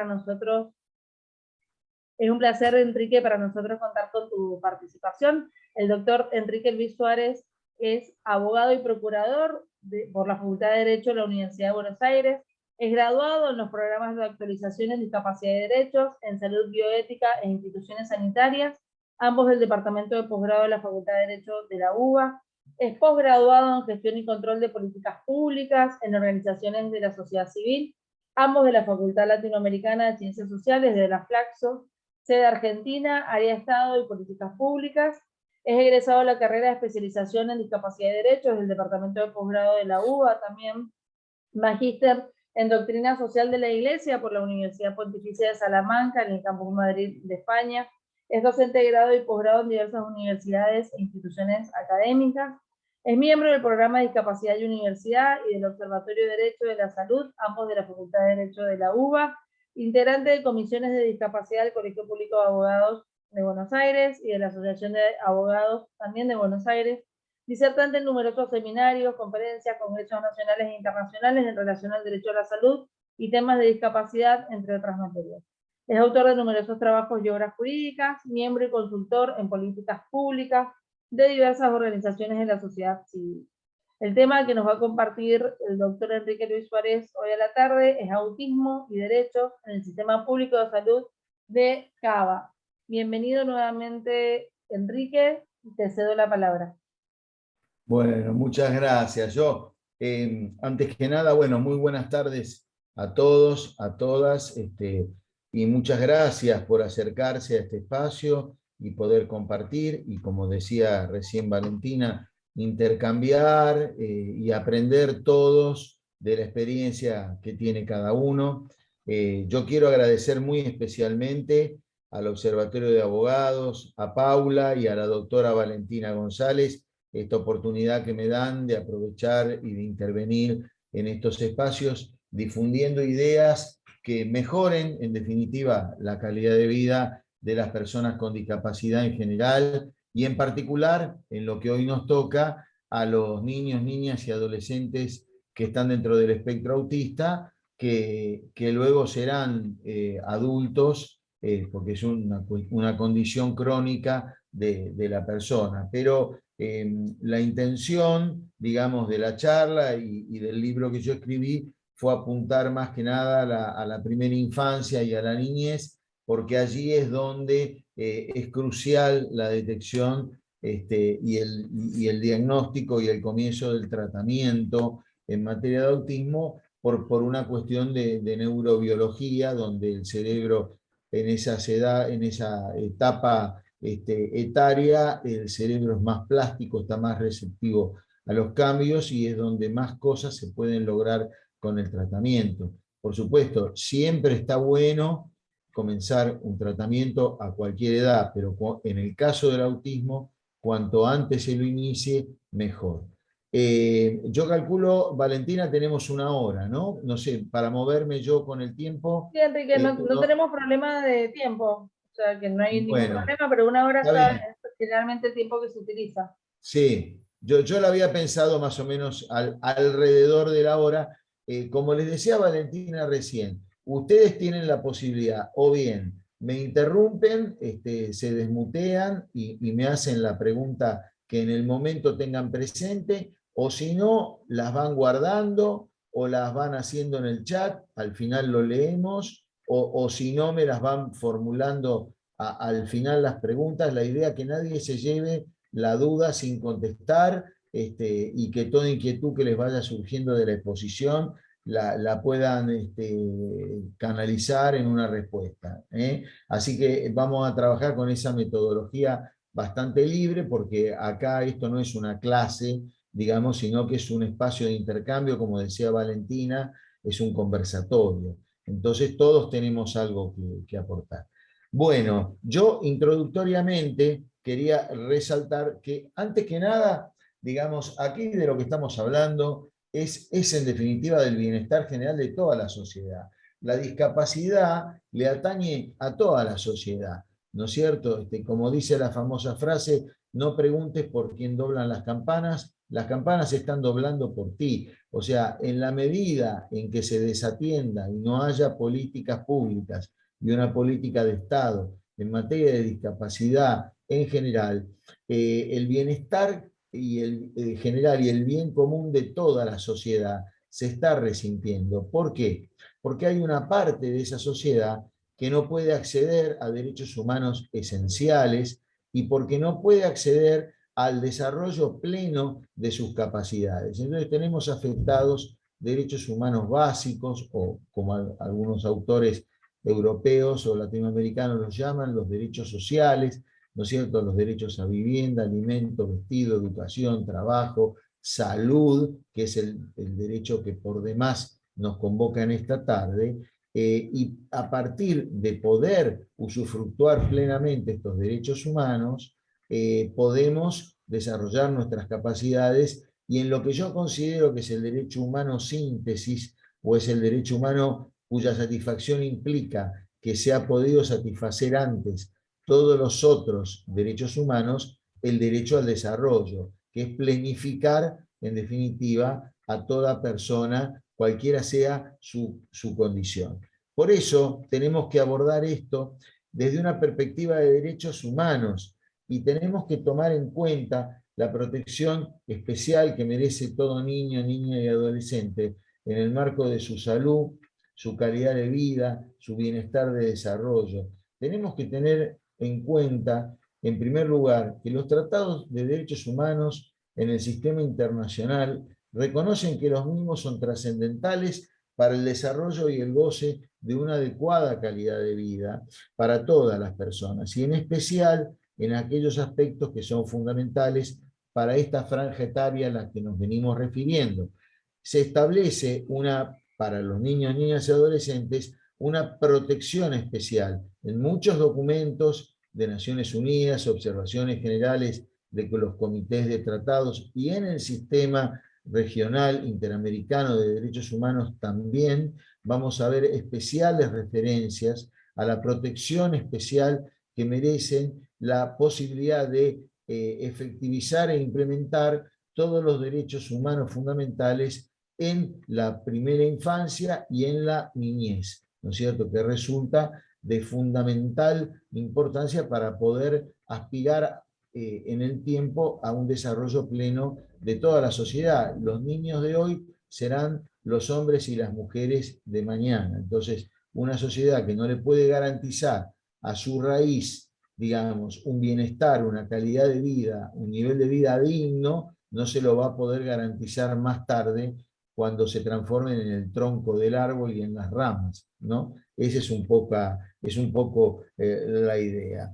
para nosotros, es un placer, Enrique, para nosotros contar con tu participación. El doctor Enrique Luis Suárez es abogado y procurador por la Facultad de Derecho de la Universidad de Buenos Aires. Es graduado en los programas de actualización en discapacidad y derechos, en salud bioética e instituciones sanitarias, ambos del Departamento de Posgrado de la Facultad de Derecho de la UBA. Es posgraduado en gestión y control de políticas públicas en organizaciones de la sociedad civil, ambos de la Facultad Latinoamericana de Ciencias Sociales de la Flaxo, sede Argentina, área de Estado y Políticas Públicas. Es egresado de la carrera de especialización en discapacidad y derechos del Departamento de Posgrado de la UBA, también magíster en Doctrina Social de la Iglesia por la Universidad Pontificia de Salamanca, en el Campus Madrid de España. Es docente de grado y posgrado en diversas universidades e instituciones académicas. Es miembro del programa de Discapacidad y Universidad y del Observatorio de Derecho de la Salud, ambos de la Facultad de Derecho de la UBA. Integrante de comisiones de discapacidad del Colegio Público de Abogados de Buenos Aires y de la Asociación de Abogados también de Buenos Aires. Disertante en numerosos seminarios, conferencias, congresos nacionales e internacionales en relación al derecho a la salud y temas de discapacidad, entre otras materias. Es autor de numerosos trabajos y obras jurídicas, miembro y consultor en políticas públicas de diversas organizaciones de la sociedad civil. El tema que nos va a compartir el doctor Enrique Luis Suárez hoy a la tarde es autismo y derechos en el sistema público de salud de Cava. Bienvenido nuevamente, Enrique, te cedo la palabra. Bueno, muchas gracias. Antes que nada, bueno, muy buenas tardes a todos, a todas, y muchas gracias por acercarse a este espacio y poder compartir, y como decía recién Valentina, intercambiar y aprender todos de la experiencia que tiene cada uno. Yo quiero agradecer muy especialmente al Observatorio de Abogados, a Paula y a la doctora Valentina González, esta oportunidad que me dan de aprovechar y de intervenir en estos espacios, difundiendo ideas que mejoren, en definitiva, la calidad de vida de las personas con discapacidad en general, y en particular, en lo que hoy nos toca, a los niños, niñas y adolescentes que están dentro del espectro autista, que luego serán adultos, porque es una condición crónica de la persona. Pero la intención, digamos, de la charla y del libro que yo escribí fue apuntar más que nada a la primera infancia y a la niñez, porque allí es donde es crucial la detección y el diagnóstico y el comienzo del tratamiento en materia de autismo por una cuestión de neurobiología, donde el cerebro en esa etapa etaria, el cerebro es más plástico, está más receptivo a los cambios y es donde más cosas se pueden lograr con el tratamiento. Por supuesto, siempre está bueno comenzar un tratamiento a cualquier edad, pero en el caso del autismo, cuanto antes se lo inicie, mejor. Yo calculo, Valentina, tenemos una hora, ¿no? No sé, para moverme yo con el tiempo. Sí, Enrique, no tenemos problema de tiempo, o sea que no hay ningún Bueno, problema, pero una hora está bien. es generalmente el tiempo que se utiliza. Sí, yo lo había pensado más o menos alrededor de la hora. Como les decía Valentina recién, ustedes tienen la posibilidad, o bien me interrumpen, se desmutean y me hacen la pregunta que en el momento tengan presente, o si no, las van guardando o las van haciendo en el chat, al final lo leemos, o si no, me las van formulando al final las preguntas. La idea es que nadie se lleve la duda sin contestar, y que toda inquietud que les vaya surgiendo de la exposición la puedan canalizar en una respuesta. Así que vamos a trabajar con esa metodología bastante libre, porque acá esto no es una clase, digamos, sino que es un espacio de intercambio, como decía Valentina, es un conversatorio. Entonces todos tenemos algo que aportar. Bueno, yo introductoriamente quería resaltar que, antes que nada, digamos, aquí de lo que estamos hablando es en definitiva del bienestar general de toda la sociedad. La discapacidad le atañe a toda la sociedad, ¿no es cierto? Como dice la famosa frase, no preguntes por quién doblan las campanas, las campanas se están doblando por ti. O sea, en la medida en que se desatienda y no haya políticas públicas y una política de Estado en materia de discapacidad en general, el bienestar y el general y el bien común de toda la sociedad se está resintiendo. ¿Por qué? Porque hay una parte de esa sociedad que no puede acceder a derechos humanos esenciales y porque no puede acceder al desarrollo pleno de sus capacidades. Entonces tenemos afectados derechos humanos básicos, o como algunos autores europeos o latinoamericanos los llaman, los derechos sociales, ¿no es cierto? Los derechos a vivienda, alimento, vestido, educación, trabajo, salud, que es el derecho que por demás nos convoca en esta tarde, y a partir de poder usufructuar plenamente estos derechos humanos, podemos desarrollar nuestras capacidades y en lo que yo considero que es el derecho humano síntesis, o es el derecho humano cuya satisfacción implica que se ha podido satisfacer antes todos los otros derechos humanos, el derecho al desarrollo, que es planificar, en definitiva, a toda persona, cualquiera sea su condición. Por eso tenemos que abordar esto desde una perspectiva de derechos humanos y tenemos que tomar en cuenta la protección especial que merece todo niño, niña y adolescente en el marco de su salud, su calidad de vida, su bienestar de desarrollo. Tenemos que tener en cuenta, en primer lugar, que los tratados de derechos humanos en el sistema internacional reconocen que los mismos son trascendentales para el desarrollo y el goce de una adecuada calidad de vida para todas las personas, y en especial en aquellos aspectos que son fundamentales para esta franja etaria a la que nos venimos refiriendo. Se establece para los niños, niñas y adolescentes una protección especial en muchos documentos de Naciones Unidas, observaciones generales de los comités de tratados y en el sistema regional interamericano de derechos humanos también vamos a ver especiales referencias a la protección especial que merecen la posibilidad de efectivizar e implementar todos los derechos humanos fundamentales en la primera infancia y en la niñez, ¿no es cierto?, que resulta de fundamental importancia para poder aspirar en el tiempo a un desarrollo pleno de toda la sociedad. Los niños de hoy serán los hombres y las mujeres de mañana. Entonces, una sociedad que no le puede garantizar a su raíz, digamos, un bienestar, una calidad de vida, un nivel de vida digno, no se lo va a poder garantizar más tarde cuando se transformen en el tronco del árbol y en las ramas, ¿no? Esa es un poco la idea.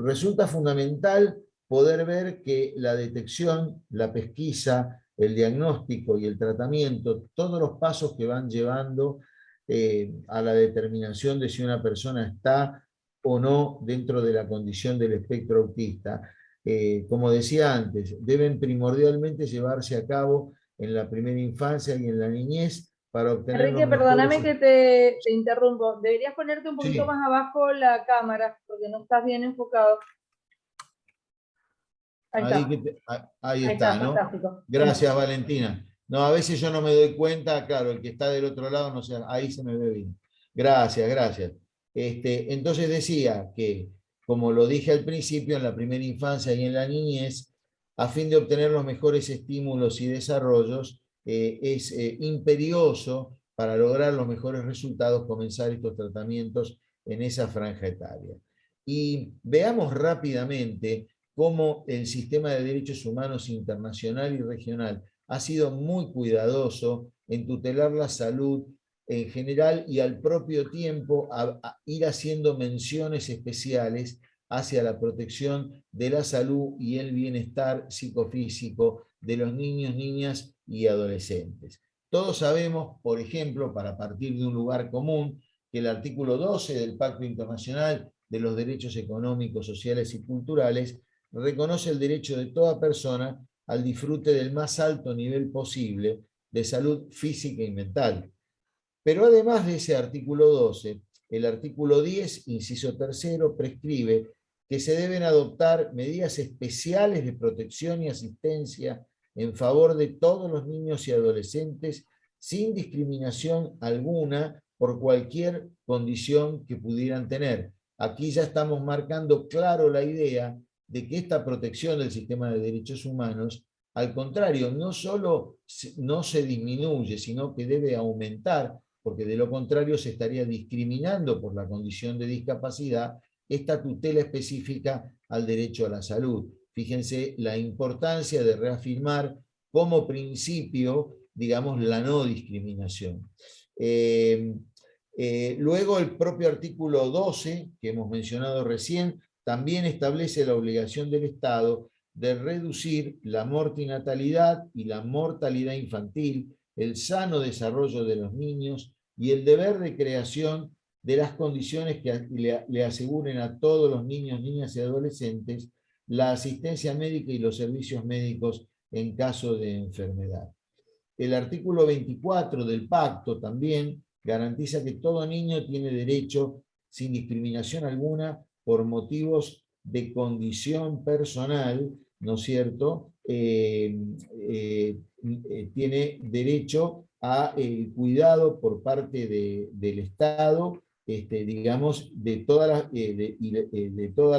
Resulta fundamental poder ver que la detección, la pesquisa, el diagnóstico y el tratamiento, todos los pasos que van llevando a la determinación de si una persona está o no dentro de la condición del espectro autista, como decía antes, deben primordialmente llevarse a cabo en la primera infancia y en la niñez para obtener Enrique, los mejores... perdóname que te interrumpo. Deberías ponerte un poquito Sí. más abajo la cámara, porque no estás bien enfocado. Ahí está. Ahí Ahí está, está, ¿no? fantástico. Gracias, Valentina. No, a veces yo no me doy cuenta, claro, el que está del otro lado, no sé, ahí se me ve bien. Gracias, gracias. Entonces decía que, como lo dije al principio, en la primera infancia y en la niñez, a fin de obtener los mejores estímulos y desarrollos, es imperioso para lograr los mejores resultados comenzar estos tratamientos en esa franja etaria. Y veamos rápidamente cómo el sistema de derechos humanos internacional y regional ha sido muy cuidadoso en tutelar la salud en general y al propio tiempo a ir haciendo menciones especiales hacia la protección de la salud y el bienestar psicofísico de los niños, niñas y adolescentes. Todos sabemos, por ejemplo, para partir de un lugar común, que el artículo 12 del Pacto Internacional de los Derechos Económicos, Sociales y Culturales reconoce el derecho de toda persona al disfrute del más alto nivel posible de salud física y mental. Pero además de ese artículo 12, el artículo 10, inciso tercero, prescribe que se deben adoptar medidas especiales de protección y asistencia en favor de todos los niños y adolescentes, sin discriminación alguna por cualquier condición que pudieran tener. Aquí ya estamos marcando claro la idea de que esta protección del sistema de derechos humanos, al contrario, no solo no se disminuye, sino que debe aumentar, porque de lo contrario se estaría discriminando por la condición de discapacidad esta tutela específica al derecho a la salud. Fíjense la importancia de reafirmar como principio, digamos, la no discriminación. Luego el propio artículo 12, que hemos mencionado recién, también establece la obligación del Estado de reducir la mortinatalidad y la mortalidad infantil, el sano desarrollo de los niños y el deber de creación de las condiciones que le aseguren a todos los niños, niñas y adolescentes la asistencia médica y los servicios médicos en caso de enfermedad. El artículo 24 del pacto también garantiza que todo niño tiene derecho, sin discriminación alguna, por motivos de condición personal, ¿no es cierto?, tiene derecho a cuidado por parte del Estado, digamos, de todas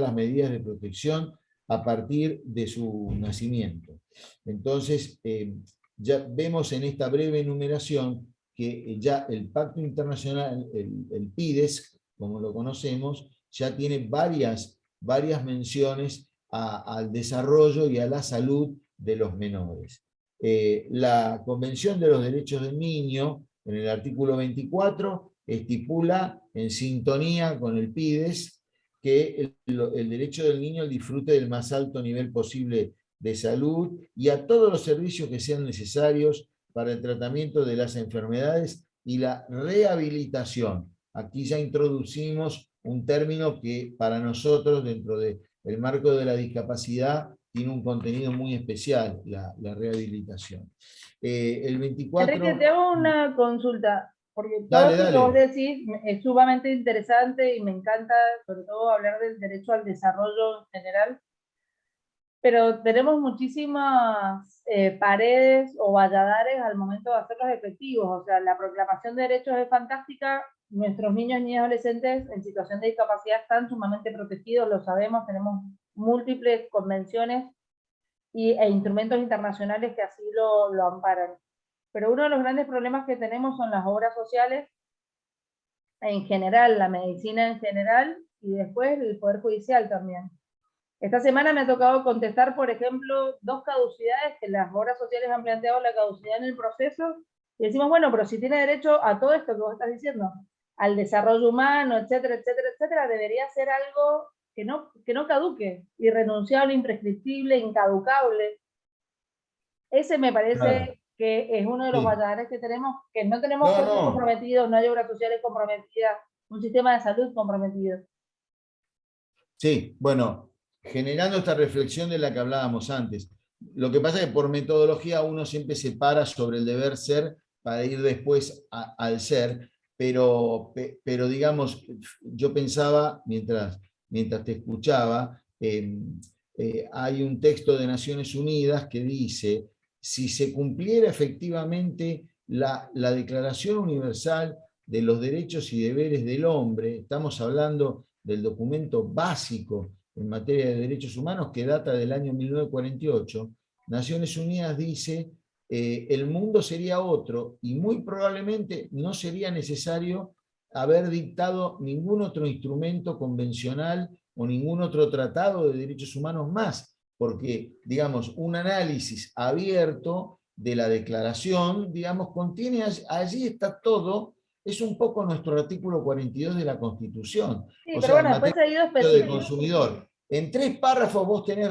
las medidas de protección a partir de su nacimiento. Entonces, ya vemos en esta breve enumeración que ya el Pacto Internacional, el PIDES, como lo conocemos, ya tiene varias menciones al desarrollo y a la salud de los menores. La Convención de los Derechos del Niño, en el artículo 24, estipula, en sintonía con el PIDES, que el derecho del niño al disfrute del más alto nivel posible de salud y a todos los servicios que sean necesarios para el tratamiento de las enfermedades y la rehabilitación. Aquí ya introducimos un término que para nosotros, dentro del marco de la discapacidad, tiene un contenido muy especial, la rehabilitación. El 24... Enrique, te hago una consulta, porque todo Dale, esto que vos dale. decís es sumamente interesante y me encanta, sobre todo, hablar del derecho al desarrollo en general, pero tenemos muchísimas paredes o valladares al momento de hacerlos efectivos. O sea, la proclamación de derechos es fantástica, nuestros niños y adolescentes en situación de discapacidad están sumamente protegidos, lo sabemos, tenemos múltiples convenciones e instrumentos internacionales que así lo amparan. Pero uno de los grandes problemas que tenemos son las obras sociales en general, la medicina en general, y después el Poder Judicial también. Esta semana me ha tocado contestar, por ejemplo, 2 caducidades que las obras sociales han planteado la caducidad en el proceso, y decimos, bueno, pero si tiene derecho a todo esto que vos estás diciendo, al desarrollo humano, etcétera, etcétera, etcétera, debería ser algo que no caduque, irrenunciable, imprescriptible, incaducable. Ese me parece Claro. que es uno de los Sí. valores que tenemos, que no tenemos jueces comprometidos, no hay obras sociales comprometidas, un sistema de salud comprometido. Sí, bueno, generando esta reflexión de la que hablábamos antes. Lo que pasa es que por metodología uno siempre se para sobre el deber ser para ir después al ser, pero digamos, yo pensaba, mientras te escuchaba, hay un texto de Naciones Unidas que dice, si se cumpliera efectivamente la Declaración Universal de los Derechos y Deberes del Hombre, estamos hablando del documento básico en materia de derechos humanos que data del año 1948, Naciones Unidas dice, el mundo sería otro y muy probablemente no sería necesario haber dictado ningún otro instrumento convencional o ningún otro tratado de derechos humanos más, porque, digamos, un análisis abierto de la declaración, digamos, contiene, allí está todo, es un poco nuestro artículo 42 de la Constitución. Sí, O pero sea, en bueno, después materia ha ido del específico. consumidor. En 3 párrafos vos tenés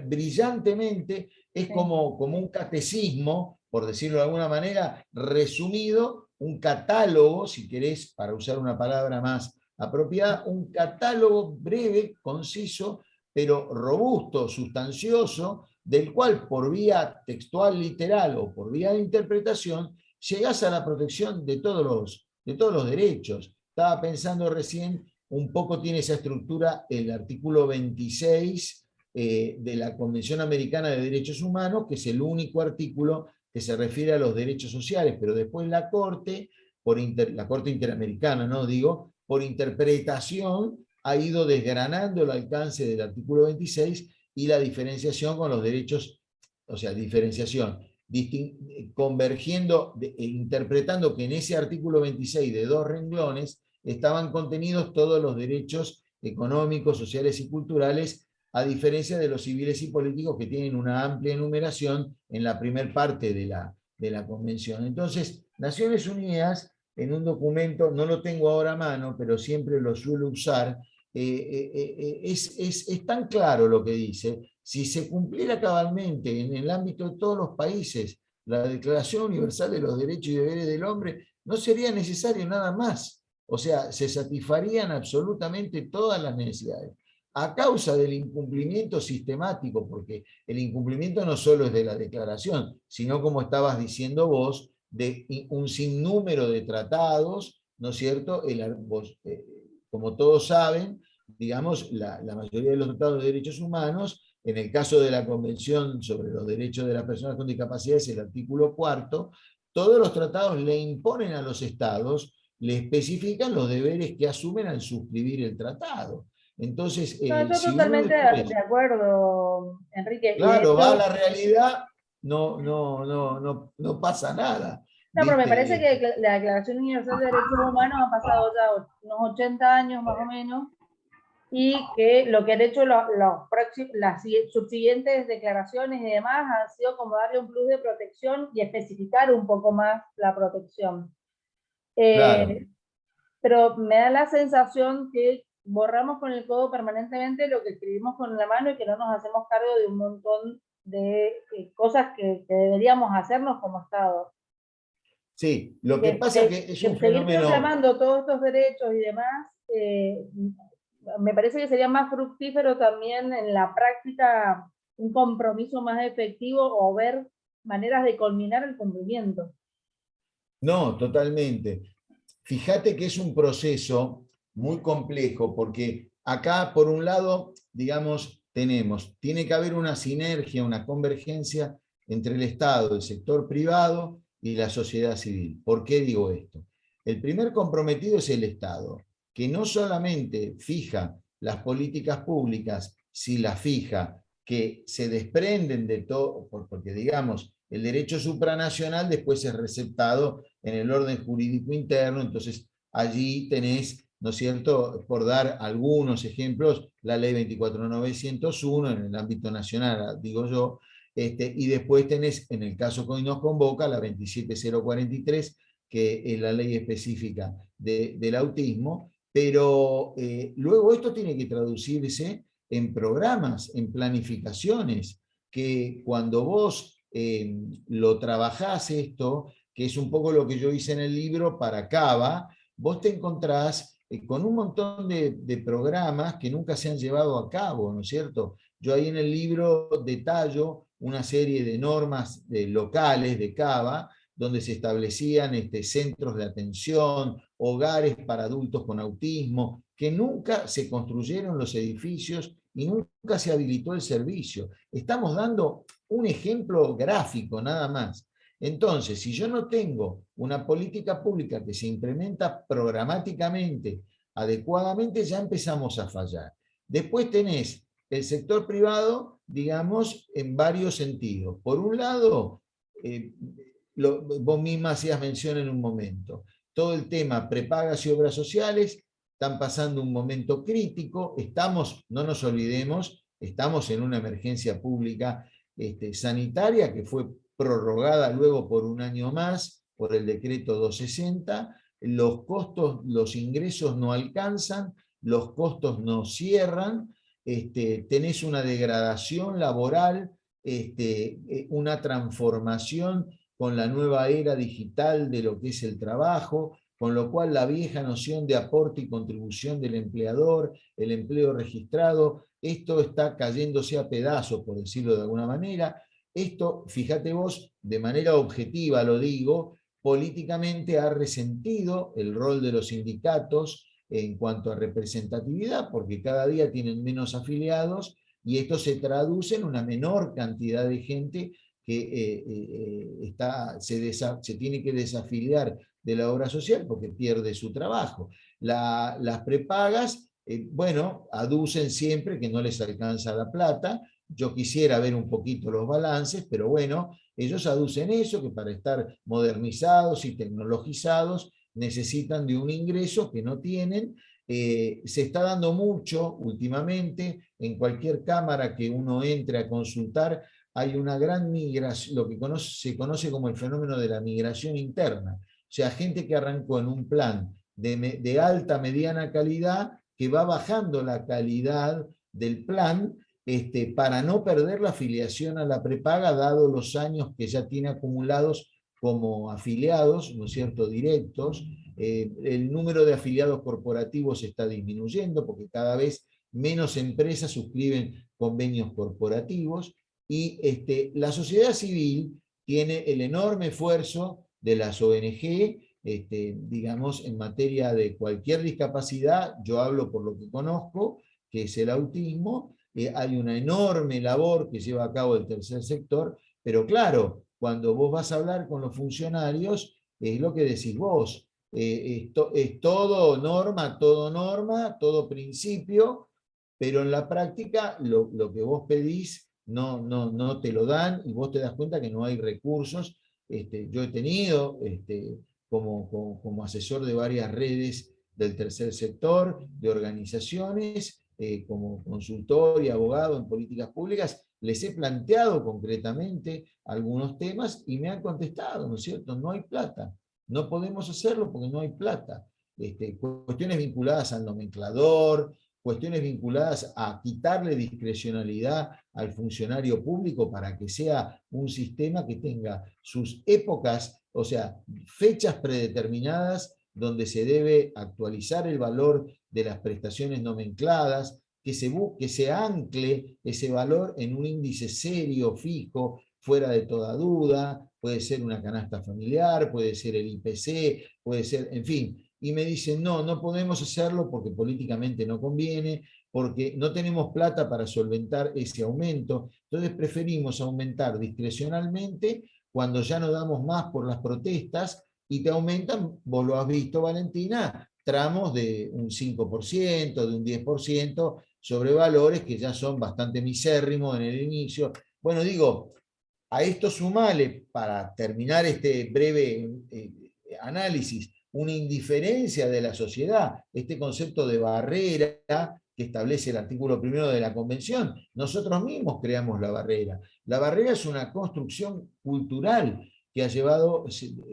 brillantemente, es Sí. como un catecismo, por decirlo de alguna manera, resumido, un catálogo, si querés, para usar una palabra más apropiada, un catálogo breve, conciso, pero robusto, sustancioso, del cual por vía textual literal o por vía de interpretación, llegás a la protección de todos los derechos. Estaba pensando recién, un poco tiene esa estructura el artículo 26 de la Convención Americana de Derechos Humanos, que es el único artículo que se refiere a los derechos sociales, pero después la Corte, la Corte Interamericana, ¿no? Digo, por interpretación, ha ido desgranando el alcance del artículo 26 y la diferenciación con los derechos, o sea, diferenciación, convergiendo, interpretando que en ese artículo 26 de 2 renglones estaban contenidos todos los derechos económicos, sociales y culturales, a diferencia de los civiles y políticos que tienen una amplia enumeración en la primer parte de la convención. Entonces, Naciones Unidas, en un documento, no lo tengo ahora a mano, pero siempre lo suelo usar, es tan claro lo que dice. Si se cumpliera cabalmente en el ámbito de todos los países la Declaración Universal de los Derechos y Deberes del Hombre, no sería necesario nada más. O sea, se satisfarían absolutamente todas las necesidades. A causa del incumplimiento sistemático, porque el incumplimiento no solo es de la declaración, sino, como estabas diciendo vos, de un sinnúmero de tratados, ¿no es cierto? Como todos saben, digamos, la mayoría de los tratados de derechos humanos, en el caso de la Convención sobre los Derechos de las Personas con Discapacidades, el artículo 4, todos los tratados le imponen a los estados, le especifican los deberes que asumen al suscribir el tratado. Entonces, No, yo si uno totalmente después, de acuerdo, Enrique, y de claro, va a hecho, la realidad, no pasa nada. no, pero me parece ¿Viste? que la Declaración Universal de Derechos Humanos ha pasado ya unos 80 años más o menos, y que lo que han hecho las subsiguientes declaraciones y demás han sido como darle un plus de protección y especificar un poco más la protección. Claro. Pero me da la sensación que borramos con el codo permanentemente lo que escribimos con la mano y que no nos hacemos cargo de un montón de cosas que deberíamos hacernos como Estado. Sí, lo que pasa es que es un Seguir fenómeno. proclamando todos estos derechos y demás, me parece que sería más fructífero también en la práctica un compromiso más efectivo o ver maneras de culminar el cumplimiento. No, totalmente. Fíjate que es un proceso muy complejo, porque acá, por un lado, digamos, tiene que haber una sinergia, una convergencia entre el Estado, el sector privado y la sociedad civil. ¿Por qué digo esto? El primer comprometido es el Estado, que no solamente fija las políticas públicas, si las fija, que se desprenden de todo, porque digamos, el derecho supranacional después es receptado en el orden jurídico interno, entonces allí tenés, ¿no es cierto?, por dar algunos ejemplos, la ley 24.901 en el ámbito nacional, digo yo, y después tenés, en el caso que hoy nos convoca, la 27.043, que es la ley específica del autismo, pero luego esto tiene que traducirse en programas, en planificaciones, que cuando vos lo trabajás esto, que es un poco lo que yo hice en el libro para Cava, vos te encontrás con un montón de programas que nunca se han llevado a cabo, ¿no es cierto? Yo ahí en el libro detallo una serie de normas locales de Cava, donde se establecían centros de atención, hogares para adultos con autismo, que nunca se construyeron los edificios y nunca se habilitó el servicio. Estamos dando un ejemplo gráfico nada más. Entonces, si yo no tengo una política pública que se implementa programáticamente, adecuadamente, ya empezamos a fallar. Después tenés el sector privado, digamos, en varios sentidos. Por un lado, vos misma hacías mención en un momento, todo el tema prepagas y obras sociales están pasando un momento crítico, no nos olvidemos, estamos en una emergencia pública sanitaria que fue prorrogada luego por un año más por el decreto 260, los costos, los ingresos no alcanzan, los costos no cierran, tenés una degradación laboral, una transformación con la nueva era digital de lo que es el trabajo, con lo cual la vieja noción de aporte y contribución del empleador, el empleo registrado, esto está cayéndose a pedazos, por decirlo de alguna manera. Esto, fíjate vos, de manera objetiva lo digo, políticamente ha resentido el rol de los sindicatos en cuanto a representatividad, porque cada día tienen menos afiliados, y esto se traduce en una menor cantidad de gente que se tiene que desafiliar de la obra social porque pierde su trabajo. Las prepagas, bueno, aducen siempre que no les alcanza la plata. Yo quisiera ver un poquito los balances, pero bueno, ellos aducen eso, que para estar modernizados y tecnologizados necesitan de un ingreso que no tienen. Se está dando mucho últimamente, en cualquier cámara que uno entre a consultar, hay una gran migración, lo que se conoce como el fenómeno de la migración interna. O sea, gente que arrancó en un plan de alta, mediana calidad, que va bajando la calidad del plan para no perder la afiliación a la prepaga, dado los años que ya tiene acumulados como afiliados, ¿no es cierto?, directos. El número de afiliados corporativos está disminuyendo porque cada vez menos empresas suscriben convenios corporativos, y la sociedad civil tiene el enorme esfuerzo de las ONG, digamos, en materia de cualquier discapacidad. Yo hablo por lo que conozco, que es el autismo. Hay una enorme labor que lleva a cabo el tercer sector, pero claro, cuando vos vas a hablar con los funcionarios, es lo que decís vos, es todo norma, todo principio, pero en la práctica lo que vos pedís no te lo dan, y vos te das cuenta que no hay recursos. Yo he tenido como asesor de varias redes del tercer sector, de organizaciones, como consultor y abogado en políticas públicas, les he planteado concretamente algunos temas y me han contestado, ¿no es cierto? No hay plata, no podemos hacerlo porque no hay plata. Cuestiones vinculadas al nomenclador, cuestiones vinculadas a quitarle discrecionalidad al funcionario público para que sea un sistema que tenga sus épocas, o sea, fechas predeterminadas donde se debe actualizar el valor de las prestaciones nomencladas, que se ancle ese valor en un índice serio, fijo, fuera de toda duda. Puede ser una canasta familiar, puede ser el IPC, puede ser, en fin. Y me dicen, no podemos hacerlo porque políticamente no conviene, porque no tenemos plata para solventar ese aumento. Entonces preferimos aumentar discrecionalmente cuando ya no damos más por las protestas, y te aumentan, vos lo has visto, Valentina, tramos de un 5%, de un 10%, sobre valores que ya son bastante misérrimos en el inicio. Bueno, digo, a esto sumale, para terminar este breve análisis, una indiferencia de la sociedad, este concepto de barrera que establece el artículo 1 de la Convención. Nosotros mismos creamos la barrera. La barrera es una construcción cultural que ha llevado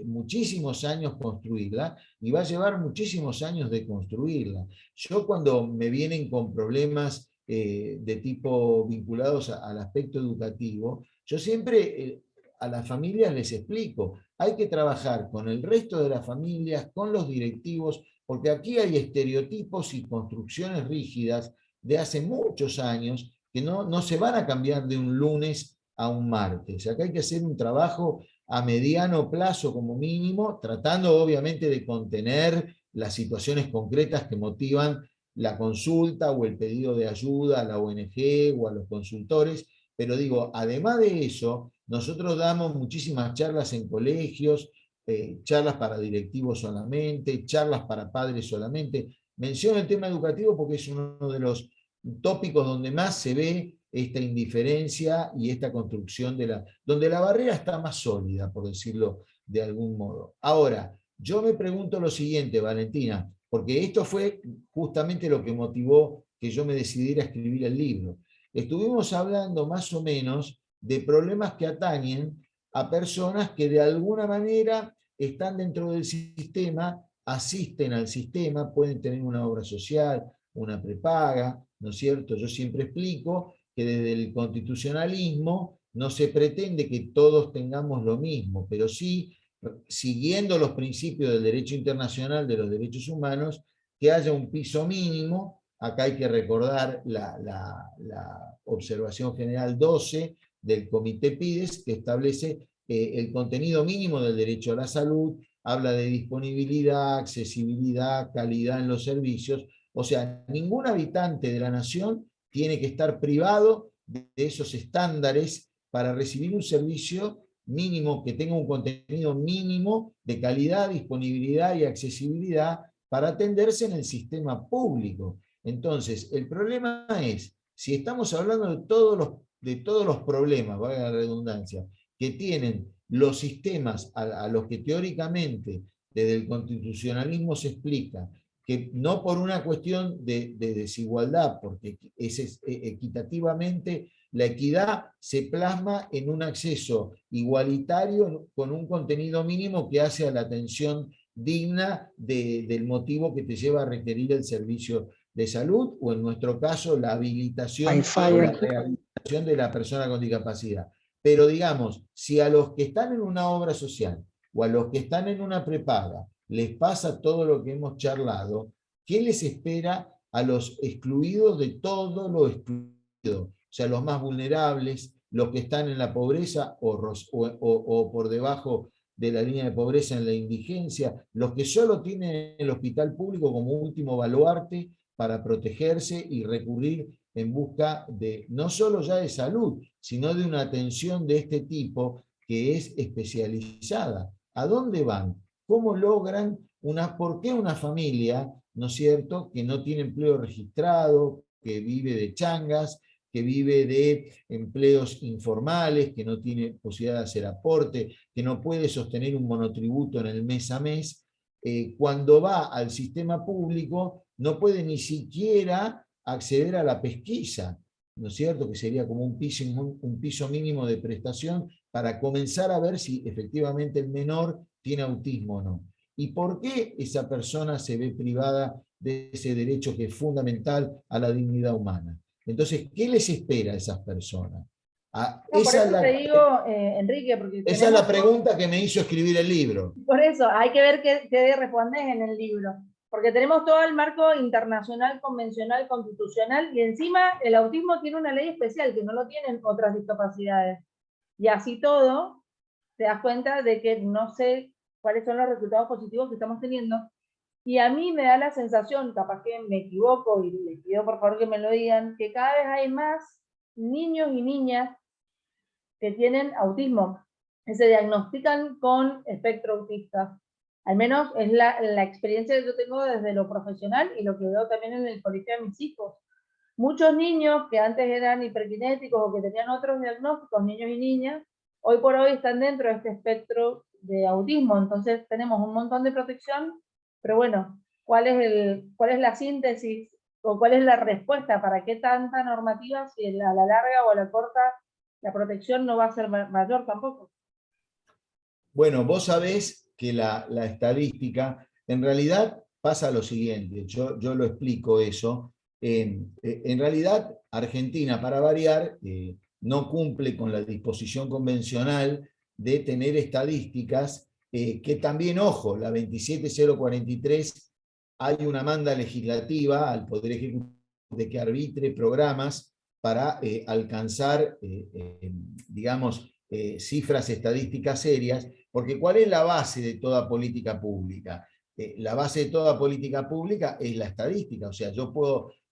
muchísimos años construirla y va a llevar muchísimos años de construirla. Yo, cuando me vienen con problemas de tipo vinculados al aspecto educativo, yo siempre a las familias les explico, hay que trabajar con el resto de las familias, con los directivos, porque aquí hay estereotipos y construcciones rígidas de hace muchos años que no se van a cambiar de un lunes a un martes. Acá hay que hacer un trabajo a mediano plazo como mínimo, tratando obviamente de contener las situaciones concretas que motivan la consulta o el pedido de ayuda a la ONG o a los consultores. Pero digo, además de eso, nosotros damos muchísimas charlas en colegios, charlas para directivos solamente, charlas para padres solamente. Menciono el tema educativo porque es uno de los tópicos donde más se ve esta indiferencia y esta construcción donde la barrera está más sólida, por decirlo de algún modo. Ahora, yo me pregunto lo siguiente, Valentina, porque esto fue justamente lo que motivó que yo me decidiera a escribir el libro. Estuvimos hablando más o menos de problemas que atañen a personas que de alguna manera están dentro del sistema, asisten al sistema, pueden tener una obra social, una prepaga, ¿no es cierto? Yo siempre explico que desde el constitucionalismo no se pretende que todos tengamos lo mismo, pero sí, siguiendo los principios del derecho internacional de los derechos humanos, que haya un piso mínimo. Acá hay que recordar la observación general 12 del Comité PIDES, que establece el contenido mínimo del derecho a la salud, habla de disponibilidad, accesibilidad, calidad en los servicios. O sea, ningún habitante de la nación tiene que estar privado de esos estándares para recibir un servicio mínimo, que tenga un contenido mínimo de calidad, disponibilidad y accesibilidad para atenderse en el sistema público. Entonces, el problema es, si estamos hablando de todos los problemas, valga la redundancia, que tienen los sistemas a los que teóricamente desde el constitucionalismo se explica, que no por una cuestión de desigualdad, porque equitativamente la equidad se plasma en un acceso igualitario con un contenido mínimo que hace a la atención digna del motivo que te lleva a requerir el servicio de salud, o en nuestro caso la habilitación o la rehabilitación de la persona con discapacidad. Pero digamos, si a los que están en una obra social o a los que están en una prepaga les pasa todo lo que hemos charlado, ¿qué les espera a los excluidos de todo lo excluido? O sea, los más vulnerables, los que están en la pobreza o por debajo de la línea de pobreza, en la indigencia, los que solo tienen el hospital público como último baluarte para protegerse y recurrir en busca de no solo ya de salud, sino de una atención de este tipo que es especializada. ¿A dónde van? ¿Cómo logran por qué una familia, ¿no es cierto?, que no tiene empleo registrado, que vive de changas, que vive de empleos informales, que no tiene posibilidad de hacer aporte, que no puede sostener un monotributo en el mes a mes, cuando va al sistema público no puede ni siquiera acceder a la pesquisa, ¿no es cierto?, que sería como un piso mínimo de prestación para comenzar a ver si efectivamente el menor tiene autismo o no. ¿Y por qué esa persona se ve privada de ese derecho que es fundamental a la dignidad humana? Entonces, ¿qué les espera a esas personas? No, por eso te digo, Enrique, porque esa es la pregunta que me hizo escribir el libro. Por eso, hay que ver qué respondes en el libro. Porque tenemos todo el marco internacional, convencional, constitucional, y encima el autismo tiene una ley especial que no lo tienen otras discapacidades. Y así todo, te das cuenta de que no sé cuáles son los resultados positivos que estamos teniendo. Y a mí me da la sensación, capaz que me equivoco, y les pido por favor que me lo digan, que cada vez hay más niños y niñas que tienen autismo, que se diagnostican con espectro autista. Al menos es la experiencia que yo tengo desde lo profesional y lo que veo también en el colegio de mis hijos. Muchos niños que antes eran hiperkinéticos o que tenían otros diagnósticos, niños y niñas, hoy por hoy están dentro de este espectro de autismo. Entonces tenemos un montón de protección, pero bueno, ¿cuál es la síntesis o cuál es la respuesta? ¿Para qué tanta normativa si a la larga o a la corta la protección no va a ser mayor tampoco? Bueno, vos sabés que la estadística, en realidad pasa lo siguiente, yo lo explico eso. En realidad, Argentina, para variar, no cumple con la disposición convencional de tener estadísticas que también, ojo, la 27043, hay una manda legislativa al Poder Ejecutivo de que arbitre programas para alcanzar, digamos, cifras estadísticas serias, porque ¿cuál es la base de toda política pública? La base de toda política pública es la estadística, o sea,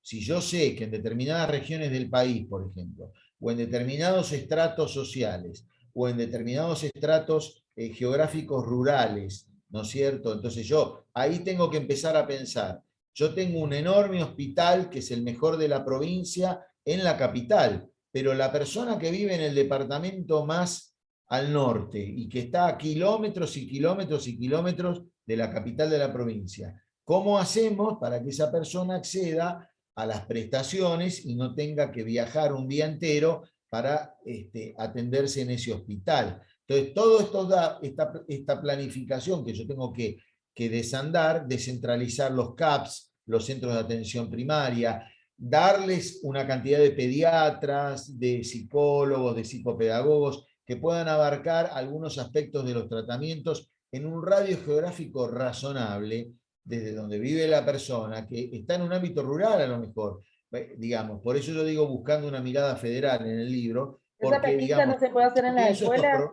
si yo sé que en determinadas regiones del país, por ejemplo, o en determinados estratos sociales, o en determinados estratos geográficos rurales, ¿no es cierto? Entonces yo ahí tengo que empezar a pensar, yo tengo un enorme hospital que es el mejor de la provincia en la capital, pero la persona que vive en el departamento más al norte y que está a kilómetros y kilómetros y kilómetros de la capital de la provincia, ¿cómo hacemos para que esa persona acceda a las prestaciones y no tenga que viajar un día entero para atenderse en ese hospital? Entonces, todo esto da esta planificación que yo tengo que desandar, descentralizar los CAPS, los centros de atención primaria, darles una cantidad de pediatras, de psicólogos, de psicopedagogos, que puedan abarcar algunos aspectos de los tratamientos en un radio geográfico razonable, desde donde vive la persona, que está en un ámbito rural a lo mejor, digamos. Por eso yo digo buscando una mirada federal en el libro. ¿Esa pesquisa no se puede hacer en las escuelas?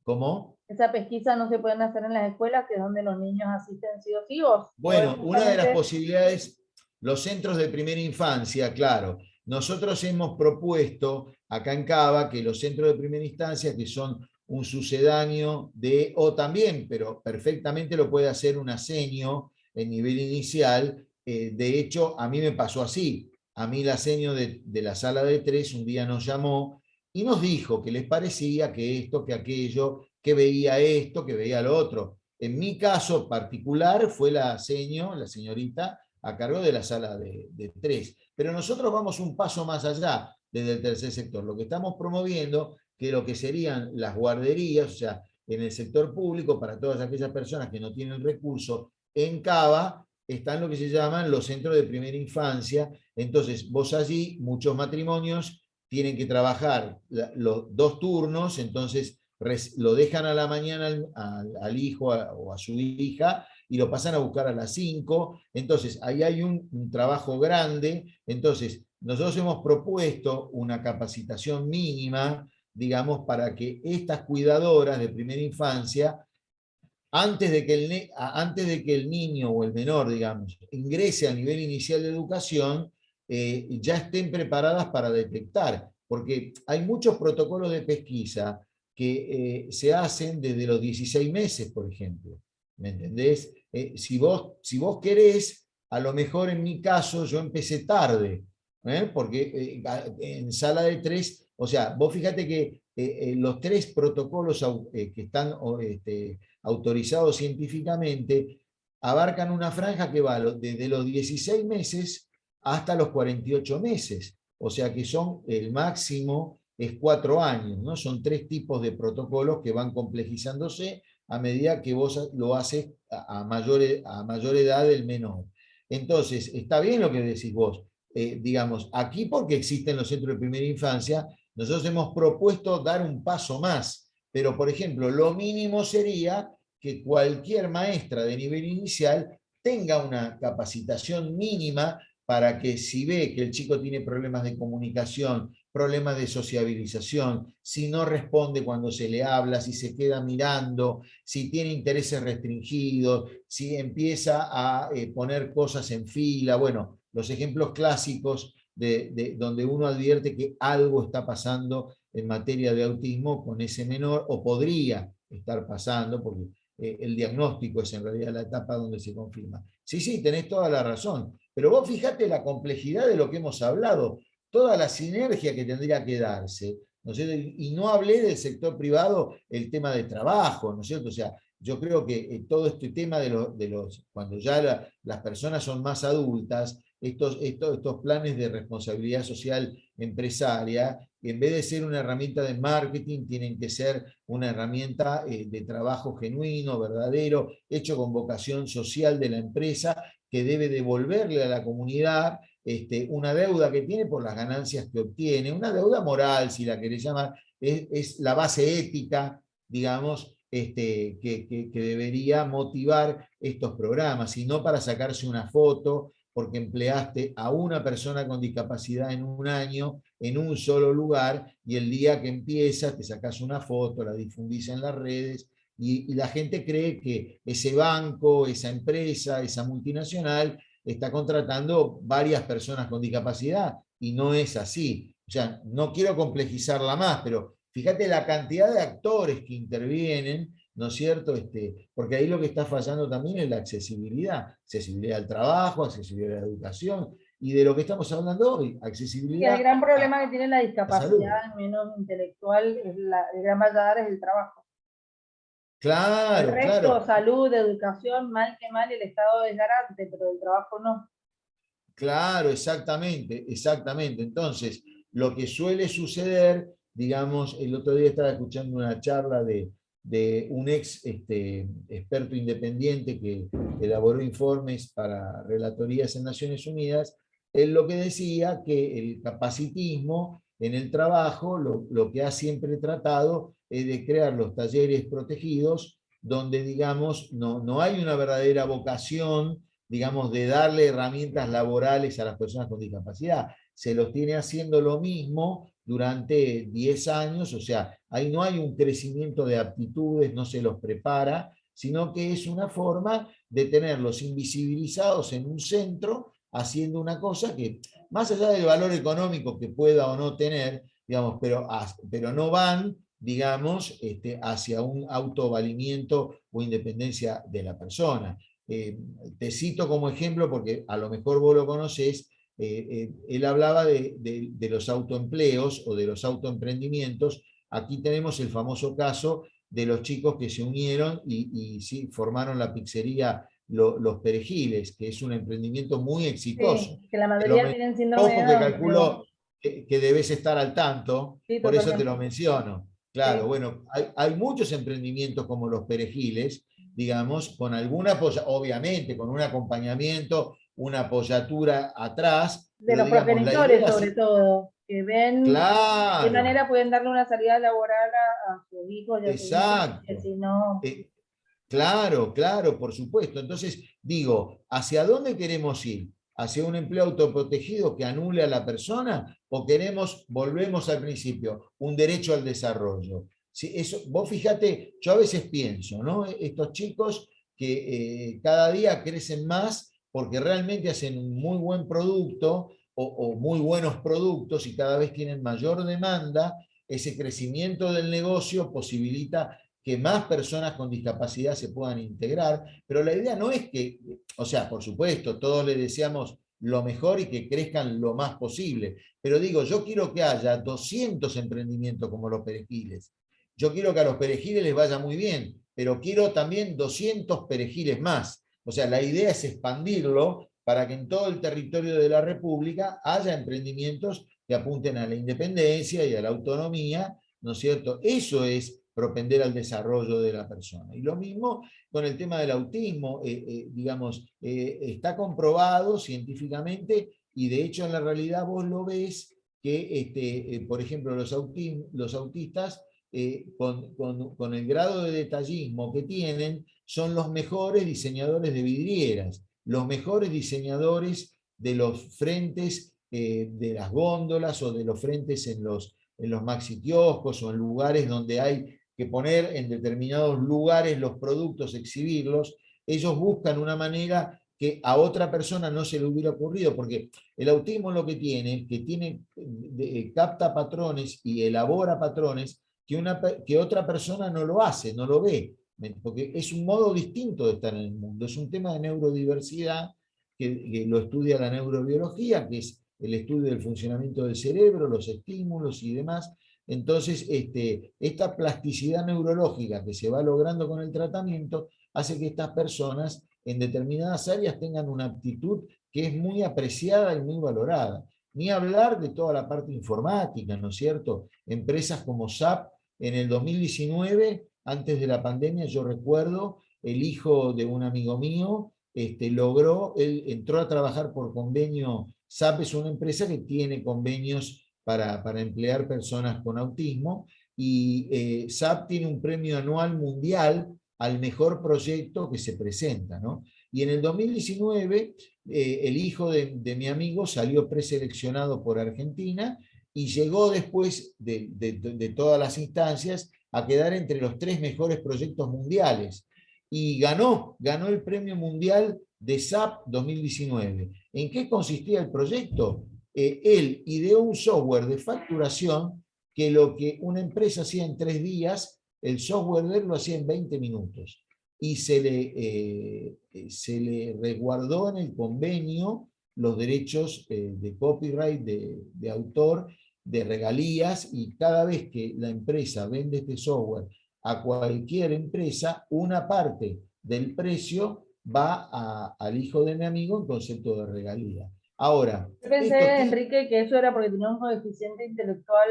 ¿Cómo? ¿Esa pesquisa no se puede hacer en las escuelas, que es donde los niños asisten sí o sí? Bueno, una de las posibilidades, los centros de primera infancia, claro, nosotros hemos propuesto acá en Cava que los centros de primera instancia, que son un sucedáneo de, o también, pero perfectamente lo puede hacer un asenio en nivel inicial. De hecho, a mí me pasó así. A mí la asenio de la sala de 3 un día nos llamó y nos dijo que les parecía que esto, que aquello, que veía esto, que veía lo otro. En mi caso particular fue la asenio, la señorita, a cargo de la sala de 3. Pero nosotros vamos un paso más allá desde el tercer sector. Lo que estamos promoviendo, que lo que serían las guarderías, o sea, en el sector público, para todas aquellas personas que no tienen recursos, en Cava están lo que se llaman los centros de primera infancia. Entonces, vos allí, muchos matrimonios tienen que trabajar los 2 turnos, entonces lo dejan a la mañana al hijo o a su hija y lo pasan a buscar a las 5. Entonces, ahí hay un trabajo grande. Entonces, nosotros hemos propuesto una capacitación mínima, digamos, para que estas cuidadoras de primera infancia, antes de que el niño o el menor, digamos, ingrese al nivel inicial de educación, ya estén preparadas para detectar, porque hay muchos protocolos de pesquisa que se hacen desde los 16 meses, por ejemplo. ¿Me entendés? Si vos querés, a lo mejor en mi caso yo empecé tarde, porque en sala de 3, o sea, vos fíjate que los 3 protocolos que están autorizados científicamente abarcan una franja que va desde los 16 meses hasta los 48 meses. O sea que son, el máximo es 4 años, ¿no? Son 3 tipos de protocolos que van complejizándose a medida que vos lo haces a mayor edad del menor. Entonces, está bien lo que decís vos. Digamos, aquí porque existen los centros de primera infancia, nosotros hemos propuesto dar un paso más, pero por ejemplo, lo mínimo sería que cualquier maestra de nivel inicial tenga una capacitación mínima para que si ve que el chico tiene problemas de comunicación, problemas de sociabilización, si no responde cuando se le habla, si se queda mirando, si tiene intereses restringidos, si empieza a poner cosas en fila, bueno, los ejemplos clásicos donde uno advierte que algo está pasando en materia de autismo con ese menor, o podría estar pasando, porque el diagnóstico es en realidad la etapa donde se confirma. Sí, sí, tenés toda la razón, pero vos fijate la complejidad de lo que hemos hablado, toda la sinergia que tendría que darse, ¿no es cierto? Y no hablé del sector privado, el tema de trabajo, ¿no es cierto? O sea, yo creo que todo este tema cuando ya las personas son más adultas, estos planes de responsabilidad social empresaria, en vez de ser una herramienta de marketing, tienen que ser una herramienta de trabajo genuino, verdadero, hecho con vocación social de la empresa, que debe devolverle a la comunidad una deuda que tiene por las ganancias que obtiene, una deuda moral, si la querés llamar, es la base ética, digamos, que debería motivar estos programas, y no para sacarse una foto porque empleaste a una persona con discapacidad en un año, en un solo lugar, y el día que empiezas te sacas una foto, la difundís en las redes, y la gente cree que ese banco, esa empresa, esa multinacional, está contratando varias personas con discapacidad, y no es así. O sea, no quiero complejizarla más, pero fíjate la cantidad de actores que intervienen, ¿no es cierto? Porque ahí lo que está fallando también es la accesibilidad al trabajo, accesibilidad a la educación, y de lo que estamos hablando hoy, Y el accesibilidad gran problema que tiene la a la salud. discapacidad, al menos intelectual, el gran valladar es el trabajo. El Claro, resto, claro, salud, educación, mal que mal, el Estado es garante, pero el trabajo no. claro, exactamente, exactamente. Entonces, lo que suele suceder, digamos, el otro día estaba escuchando una charla de un ex experto independiente que elaboró informes para relatorías en Naciones Unidas. Él lo que decía que el capacitismo en el trabajo lo que ha siempre tratado es de crear los talleres protegidos donde, digamos, no hay una verdadera vocación, digamos, de darle herramientas laborales a las personas con discapacidad. Se los tiene haciendo lo mismo durante 10 años, o sea, ahí no hay un crecimiento de aptitudes, no se los prepara, sino que es una forma de tenerlos invisibilizados en un centro haciendo una cosa que, más allá del valor económico que pueda o no tener, digamos, pero no van, digamos, hacia un autovalimiento o independencia de la persona. Te cito como ejemplo, porque a lo mejor vos lo conocés, él hablaba de los autoempleos o de los autoemprendimientos. Aquí tenemos el famoso caso de los chicos que se unieron y sí, formaron la pizzería Los Perejiles, que es un emprendimiento muy exitoso. Sí, que la Te lo mayoría tienen síndrome menciono de porque Down, creo. calculo que debes estar al tanto, Sí, por eso te lo totalmente. menciono. Claro, Sí. bueno, hay muchos emprendimientos como Los Perejiles, digamos, con alguna, obviamente, con un acompañamiento, una apoyatura atrás, De pero los digamos, la progenitores, idea sobre sí, todo, que ven de qué claro, manera pueden darle una salida laboral a sus hijos y a sus hijas, que exacto. si no, Eh, Claro, claro, por supuesto. Entonces, digo, ¿hacia dónde queremos ir? ¿Hacia un empleo autoprotegido que anule a la persona? ¿O queremos, volvemos al principio, un derecho al desarrollo? Si eso, vos fíjate, yo a veces pienso, ¿no? Estos chicos que cada día crecen más porque realmente hacen un muy buen producto o muy buenos productos y cada vez tienen mayor demanda, ese crecimiento del negocio posibilita que más personas con discapacidad se puedan integrar, pero la idea no es que, o sea, por supuesto, todos les deseamos lo mejor y que crezcan lo más posible, pero digo, yo quiero que haya 200 emprendimientos como Los Perejiles, yo quiero que a Los Perejiles les vaya muy bien, pero quiero también 200 perejiles más, o sea, la idea es expandirlo para que en todo el territorio de la República haya emprendimientos que apunten a la independencia y a la autonomía, ¿no es cierto? Eso es propender al desarrollo de la persona. Y lo mismo con el tema del autismo, digamos, está comprobado científicamente y de hecho en la realidad vos lo ves que, por ejemplo, los autistas con el grado de detallismo que tienen son los mejores diseñadores de vidrieras, los mejores diseñadores de los frentes de las góndolas o de los frentes en los maxi kioscos o en lugares donde hay que poner en determinados lugares los productos, exhibirlos. Ellos buscan una manera que a otra persona no se le hubiera ocurrido, porque el autismo lo que tiene, capta patrones y elabora patrones que otra persona no lo hace, no lo ve, porque es un modo distinto de estar en el mundo, es un tema de neurodiversidad que lo estudia la neurobiología, que es el estudio del funcionamiento del cerebro, los estímulos y demás. Entonces, esta plasticidad neurológica que se va logrando con el tratamiento hace que estas personas en determinadas áreas tengan una aptitud que es muy apreciada y muy valorada. Ni hablar de toda la parte informática, ¿no es cierto? Empresas como SAP en el 2019, antes de la pandemia, yo recuerdo, el hijo de un amigo mío él entró a trabajar por convenio. SAP es una empresa que tiene convenios para emplear personas con autismo y SAP tiene un premio anual mundial al mejor proyecto que se presenta, ¿no? Y en el 2019 el hijo de mi amigo salió preseleccionado por Argentina y llegó después de todas las instancias a quedar entre los 3 mejores proyectos mundiales y ganó el premio mundial de SAP 2019. ¿En qué consistía el proyecto? Él ideó un software de facturación que lo que una empresa hacía en 3 días, el software de él lo hacía en 20 minutos. Y se le resguardó en el convenio los derechos de copyright, de autor, de regalías, y cada vez que la empresa vende este software a cualquier empresa, una parte del precio va al hijo de mi amigo en concepto de regalía. Ahora, yo esto pensé, tiene... Enrique, que eso era porque tenía un coeficiente intelectual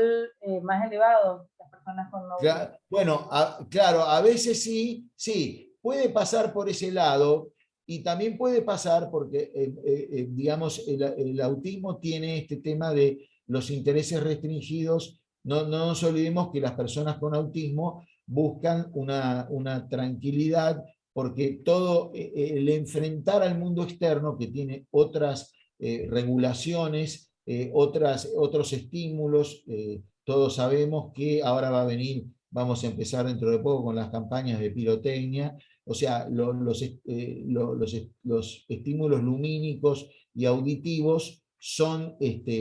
más elevado, las personas con autismo. Bueno, claro, a veces sí, sí, puede pasar por ese lado y también puede pasar porque, digamos, el autismo tiene este tema de los intereses restringidos. No, no nos olvidemos que las personas con autismo buscan una tranquilidad porque todo el enfrentar al mundo externo que tiene otras regulaciones, otros estímulos, todos sabemos que ahora va a venir, vamos a empezar dentro de poco con las campañas de pirotecnia, o sea, los estímulos lumínicos y auditivos son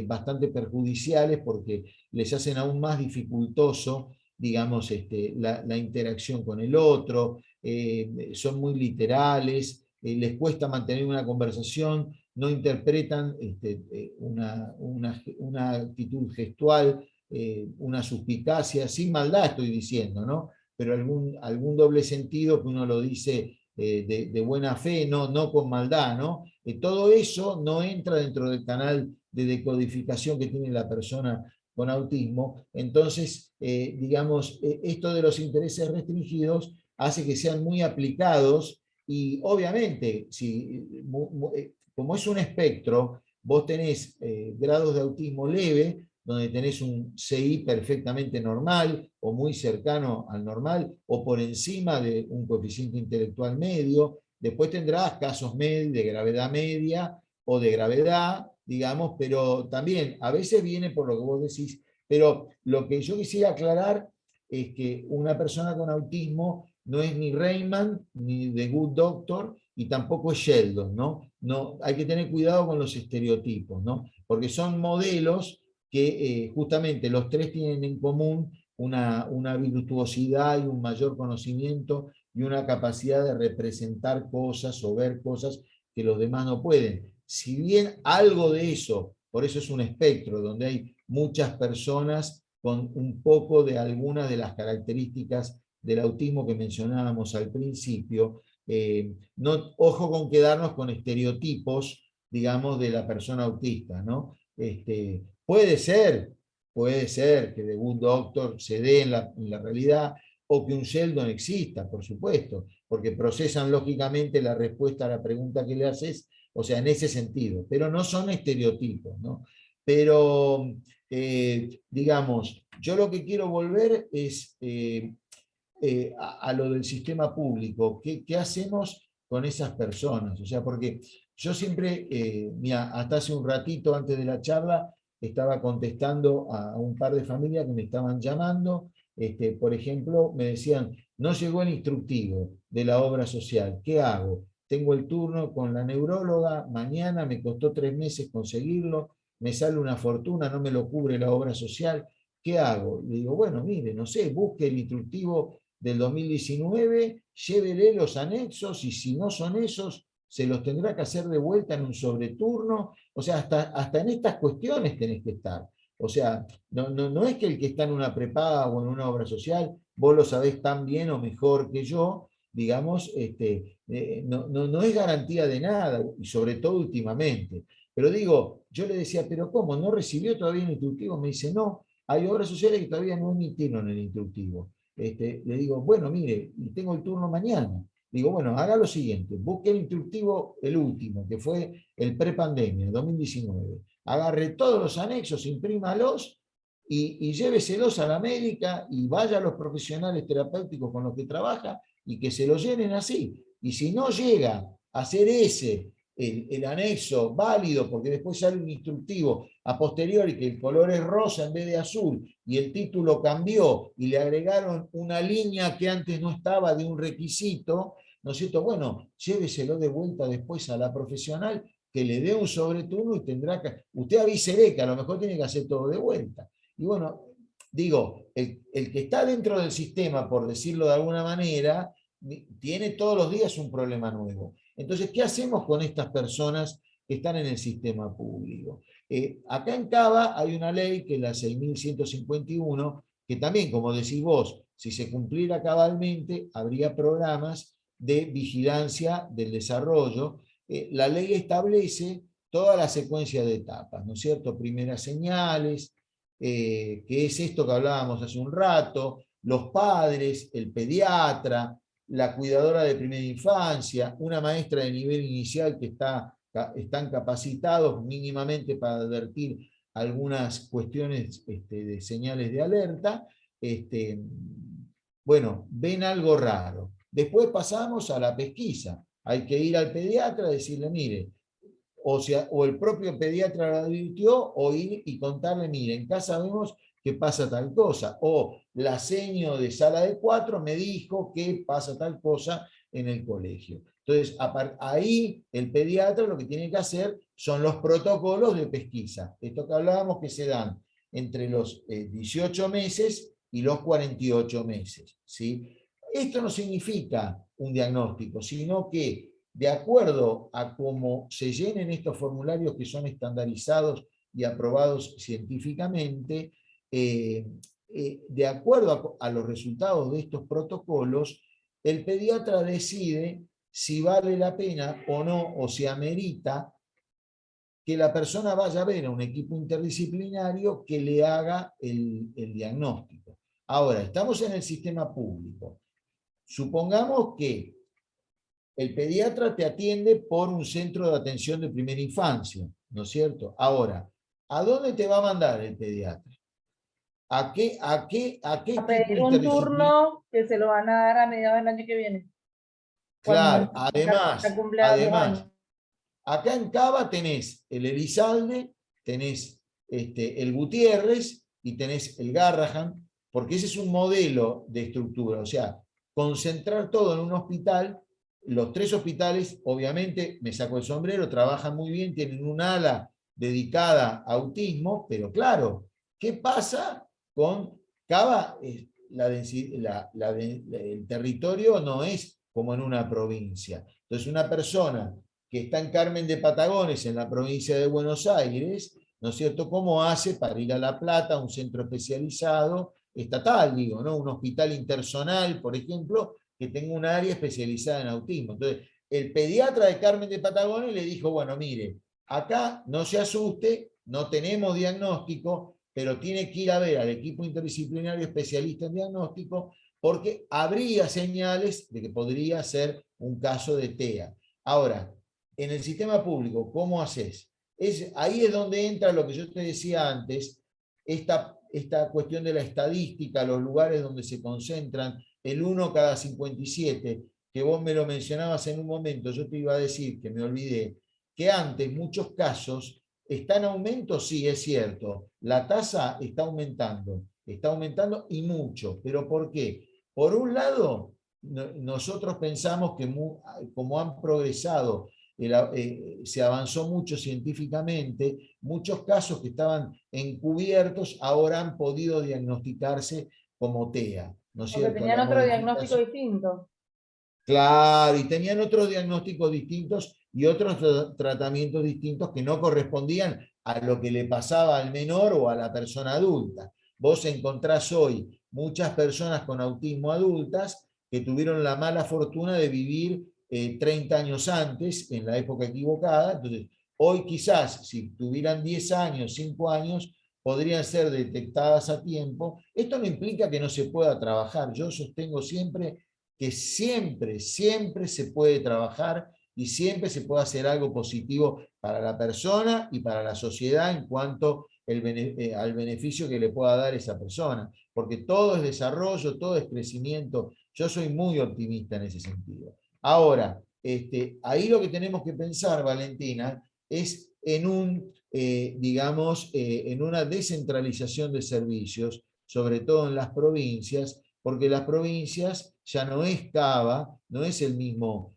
bastante perjudiciales porque les hacen aún más dificultoso, digamos, la interacción con el otro, son muy literales, les cuesta mantener una conversación, no interpretan una actitud gestual, una suspicacia, sin maldad estoy diciendo, ¿no? Pero algún doble sentido que uno lo dice de buena fe, no con maldad, ¿no? Todo eso no entra dentro del canal de decodificación que tiene la persona con autismo. Entonces, digamos, esto de los intereses restringidos hace que sean muy aplicados y obviamente, como es un espectro, vos tenés grados de autismo leve, donde tenés un CI perfectamente normal o muy cercano al normal o por encima de un coeficiente intelectual medio. Después tendrás casos de gravedad media o de gravedad, digamos, pero también a veces viene por lo que vos decís. Pero lo que yo quisiera aclarar es que una persona con autismo no es ni Rayman ni The Good Doctor y tampoco es Sheldon, ¿no? No, hay que tener cuidado con los estereotipos, ¿no? Porque son modelos que justamente los tres tienen en común una virtuosidad y un mayor conocimiento y una capacidad de representar cosas o ver cosas que los demás no pueden. Si bien algo de eso, por eso es un espectro, donde hay muchas personas con un poco de algunas de las características del autismo que mencionábamos al principio, no, ojo con quedarnos con estereotipos, digamos, de la persona autista, ¿no? Puede ser que The Good Doctor se dé en la realidad o que un Sheldon exista, por supuesto, porque procesan lógicamente la respuesta a la pregunta que le haces, o sea, en ese sentido, pero no son estereotipos, ¿no? Pero, digamos, yo lo que quiero volver es a lo del sistema público. ¿Qué hacemos con esas personas? O sea, porque yo siempre, mira, hasta hace un ratito antes de la charla, estaba contestando a un par de familias que me estaban llamando. Por ejemplo, me decían, no llegó el instructivo de la obra social, ¿qué hago? Tengo el turno con la neuróloga, mañana me costó 3 meses conseguirlo, me sale una fortuna, no me lo cubre la obra social, ¿qué hago? Le digo, bueno, mire, no sé, busque el instructivo del 2019, llévele los anexos y si no son esos, se los tendrá que hacer de vuelta en un sobreturno. O sea, hasta en estas cuestiones tenés que estar. O sea, no es que el que está en una prepaga o en una obra social, vos lo sabés tan bien o mejor que yo, digamos, no es garantía de nada, y sobre todo últimamente. Pero digo, yo le decía, pero ¿cómo? ¿No recibió todavía el instructivo? Me dice, no, hay obras sociales que todavía no emitieron el instructivo. Le digo, bueno, mire, tengo el turno mañana. Digo, bueno, haga lo siguiente, busque el instructivo, el último, que fue el prepandemia, 2019. Agarre todos los anexos, imprímalos y lléveselos a la médica y vaya a los profesionales terapéuticos con los que trabaja y que se lo llenen así. Y si no llega a ser ese el anexo válido, porque después sale un instructivo a posteriori que el color es rosa en vez de azul y el título cambió y le agregaron una línea que antes no estaba de un requisito, ¿no es cierto? Bueno, lléveselo de vuelta después a la profesional que le dé un sobreturno y tendrá que... Usted avísele que a lo mejor tiene que hacer todo de vuelta. Y bueno, digo, el que está dentro del sistema, por decirlo de alguna manera, tiene todos los días un problema nuevo. Entonces, ¿qué hacemos con estas personas que están en el sistema público? Acá en Cava hay una ley que es la 6.151, que también, como decís vos, si se cumpliera cabalmente, habría programas de vigilancia del desarrollo. La ley establece toda la secuencia de etapas, ¿no es cierto? Primeras señales, que es esto que hablábamos hace un rato, los padres, el pediatra, la cuidadora de primera infancia, una maestra de nivel inicial que están capacitados mínimamente para advertir algunas cuestiones de señales de alerta, bueno, ven algo raro. Después pasamos a la pesquisa. Hay que ir al pediatra y decirle, mire, o el propio pediatra lo advirtió, o ir y contarle, mire, en casa vemos que pasa tal cosa, o la seño de sala de 4 me dijo que pasa tal cosa, en el colegio. Entonces, ahí el pediatra lo que tiene que hacer son los protocolos de pesquisa. Esto que hablábamos que se dan entre los 18 meses y los 48 meses. ¿Sí? Esto no significa un diagnóstico, sino que de acuerdo a cómo se llenen estos formularios que son estandarizados y aprobados científicamente, de acuerdo a los resultados de estos protocolos, el pediatra decide si vale la pena o no, o si amerita que la persona vaya a ver a un equipo interdisciplinario que le haga el diagnóstico. Ahora, estamos en el sistema público. Supongamos que el pediatra te atiende por un centro de atención de primera infancia, ¿no es cierto? Ahora, ¿a dónde te va a mandar el pediatra? ¿A qué A equipo pedir un interdisciplinario? turno que se lo van a dar a mediados del año que viene, cuando Claro, ya cumpla 2 años. acá en Cava tenés el Elizalde, tenés el Gutiérrez y tenés el Garrahan, porque ese es un modelo de estructura, o sea, concentrar todo en un hospital. Los 3 hospitales, obviamente, me saco el sombrero, trabajan muy bien, tienen un ala dedicada a autismo, pero claro, ¿qué pasa con Cava? El territorio no es como en una provincia. Entonces, una persona que está en Carmen de Patagones, en la provincia de Buenos Aires, ¿no es cierto? ¿Cómo hace para ir a La Plata, a un centro especializado, estatal, digo, ¿no? Un hospital intersonal, por ejemplo, que tenga un área especializada en autismo. Entonces, el pediatra de Carmen de Patagones le dijo, bueno, mire, acá no se asuste, no tenemos diagnóstico, pero tiene que ir a ver al equipo interdisciplinario especialista en diagnóstico, porque habría señales de que podría ser un caso de TEA. Ahora, en el sistema público, ¿cómo haces? Ahí es donde entra lo que yo te decía antes, esta cuestión de la estadística, los lugares donde se concentran, el 1 cada 57, que vos me lo mencionabas en un momento, yo te iba a decir, que me olvidé, que antes muchos casos están en aumento, sí, es cierto, la tasa está aumentando y mucho, pero ¿por qué? Por un lado, nosotros pensamos que como han progresado, se avanzó mucho científicamente, muchos casos que estaban encubiertos ahora han podido diagnosticarse como TEA, ¿no es Porque cierto? tenían La otro diagnóstico modificación. distinto. Claro, y tenían otros diagnósticos distintos y otros tratamientos distintos que no correspondían a lo que le pasaba al menor o a la persona adulta. Vos encontrás hoy muchas personas con autismo adultas que tuvieron la mala fortuna de vivir 30 años antes, en la época equivocada. Entonces, hoy quizás, si tuvieran 10 años, 5 años, podrían ser detectadas a tiempo. Esto no implica que no se pueda trabajar. Yo sostengo siempre que siempre se puede trabajar y siempre se puede hacer algo positivo para la persona y para la sociedad en cuanto al beneficio que le pueda dar esa persona, porque todo es desarrollo, todo es crecimiento. Yo soy muy optimista en ese sentido. Ahora, ahí lo que tenemos que pensar, Valentina, es en una descentralización de servicios, sobre todo en las provincias, porque las provincias ya no es Cava, no es el mismo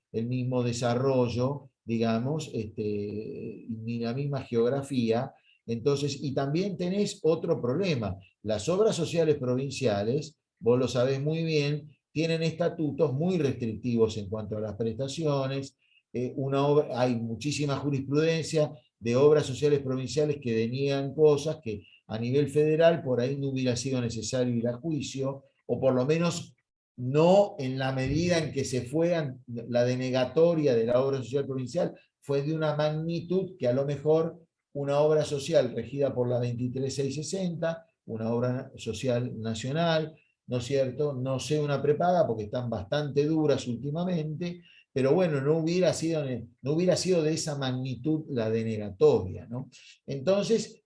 desarrollo, digamos, ni la misma geografía. Entonces, y también tenés otro problema. Las obras sociales provinciales, vos lo sabés muy bien, tienen estatutos muy restrictivos en cuanto a las prestaciones. Hay muchísima jurisprudencia de obras sociales provinciales que deniegan cosas que a nivel federal por ahí no hubiera sido necesario ir a juicio, o por lo menos no en la medida en que se fue la denegatoria de la obra social provincial, fue de una magnitud que a lo mejor una obra social regida por la 23660, una obra social nacional, ¿no es cierto? No sé una prepaga porque están bastante duras últimamente, pero bueno, no hubiera sido de esa magnitud la denegatoria, ¿no? Entonces,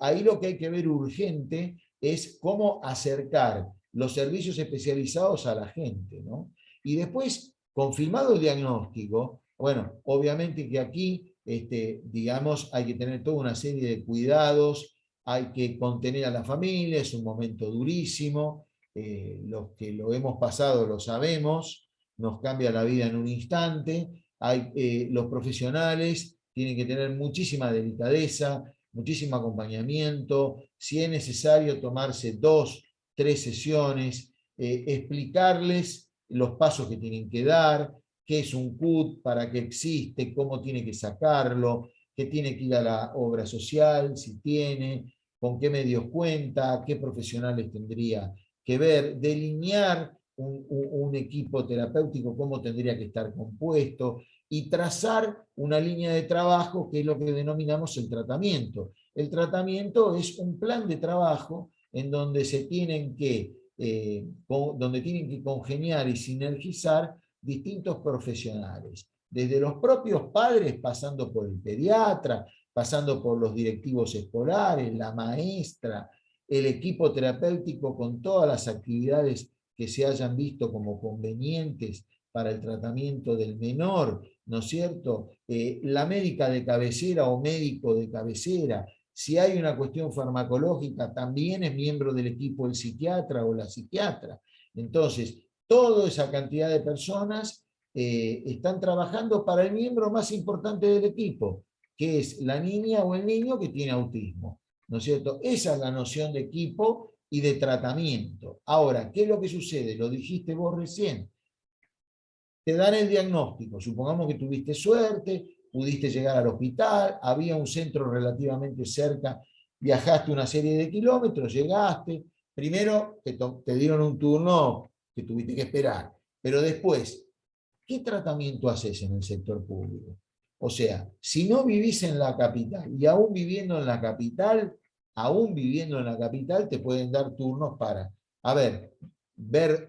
ahí lo que hay que ver urgente es cómo acercar los servicios especializados a la gente, ¿no? Y después, confirmado el diagnóstico, bueno, obviamente que aquí, digamos, hay que tener toda una serie de cuidados, hay que contener a la familia, es un momento durísimo, los que lo hemos pasado lo sabemos, nos cambia la vida en un instante. Los profesionales tienen que tener muchísima delicadeza, muchísimo acompañamiento, si es necesario tomarse 2, 3 sesiones, explicarles los pasos que tienen que dar, qué es un CUT, para qué existe, cómo tiene que sacarlo, qué tiene que ir a la obra social, si tiene, con qué medios cuenta, qué profesionales tendría que ver, delinear un equipo terapéutico, cómo tendría que estar compuesto, y trazar una línea de trabajo que es lo que denominamos el tratamiento. El tratamiento es un plan de trabajo en donde donde tienen que congeniar y sinergizar distintos profesionales, desde los propios padres, pasando por el pediatra, pasando por los directivos escolares, la maestra, el equipo terapéutico con todas las actividades que se hayan visto como convenientes para el tratamiento del menor, ¿no es cierto? La médica de cabecera o médico de cabecera. Si hay una cuestión farmacológica, también es miembro del equipo el psiquiatra o la psiquiatra. Entonces, toda esa cantidad de personas están trabajando para el miembro más importante del equipo, que es la niña o el niño que tiene autismo, ¿no es cierto? Esa es la noción de equipo y de tratamiento. Ahora, ¿qué es lo que sucede? Lo dijiste vos recién. Te dan el diagnóstico, supongamos que tuviste suerte, pudiste llegar al hospital, había un centro relativamente cerca, viajaste una serie de kilómetros, llegaste, primero te dieron un turno que tuviste que esperar, pero después, ¿qué tratamiento haces en el sector público? O sea, si no vivís en la capital y aún viviendo en la capital, te pueden dar turnos para, a ver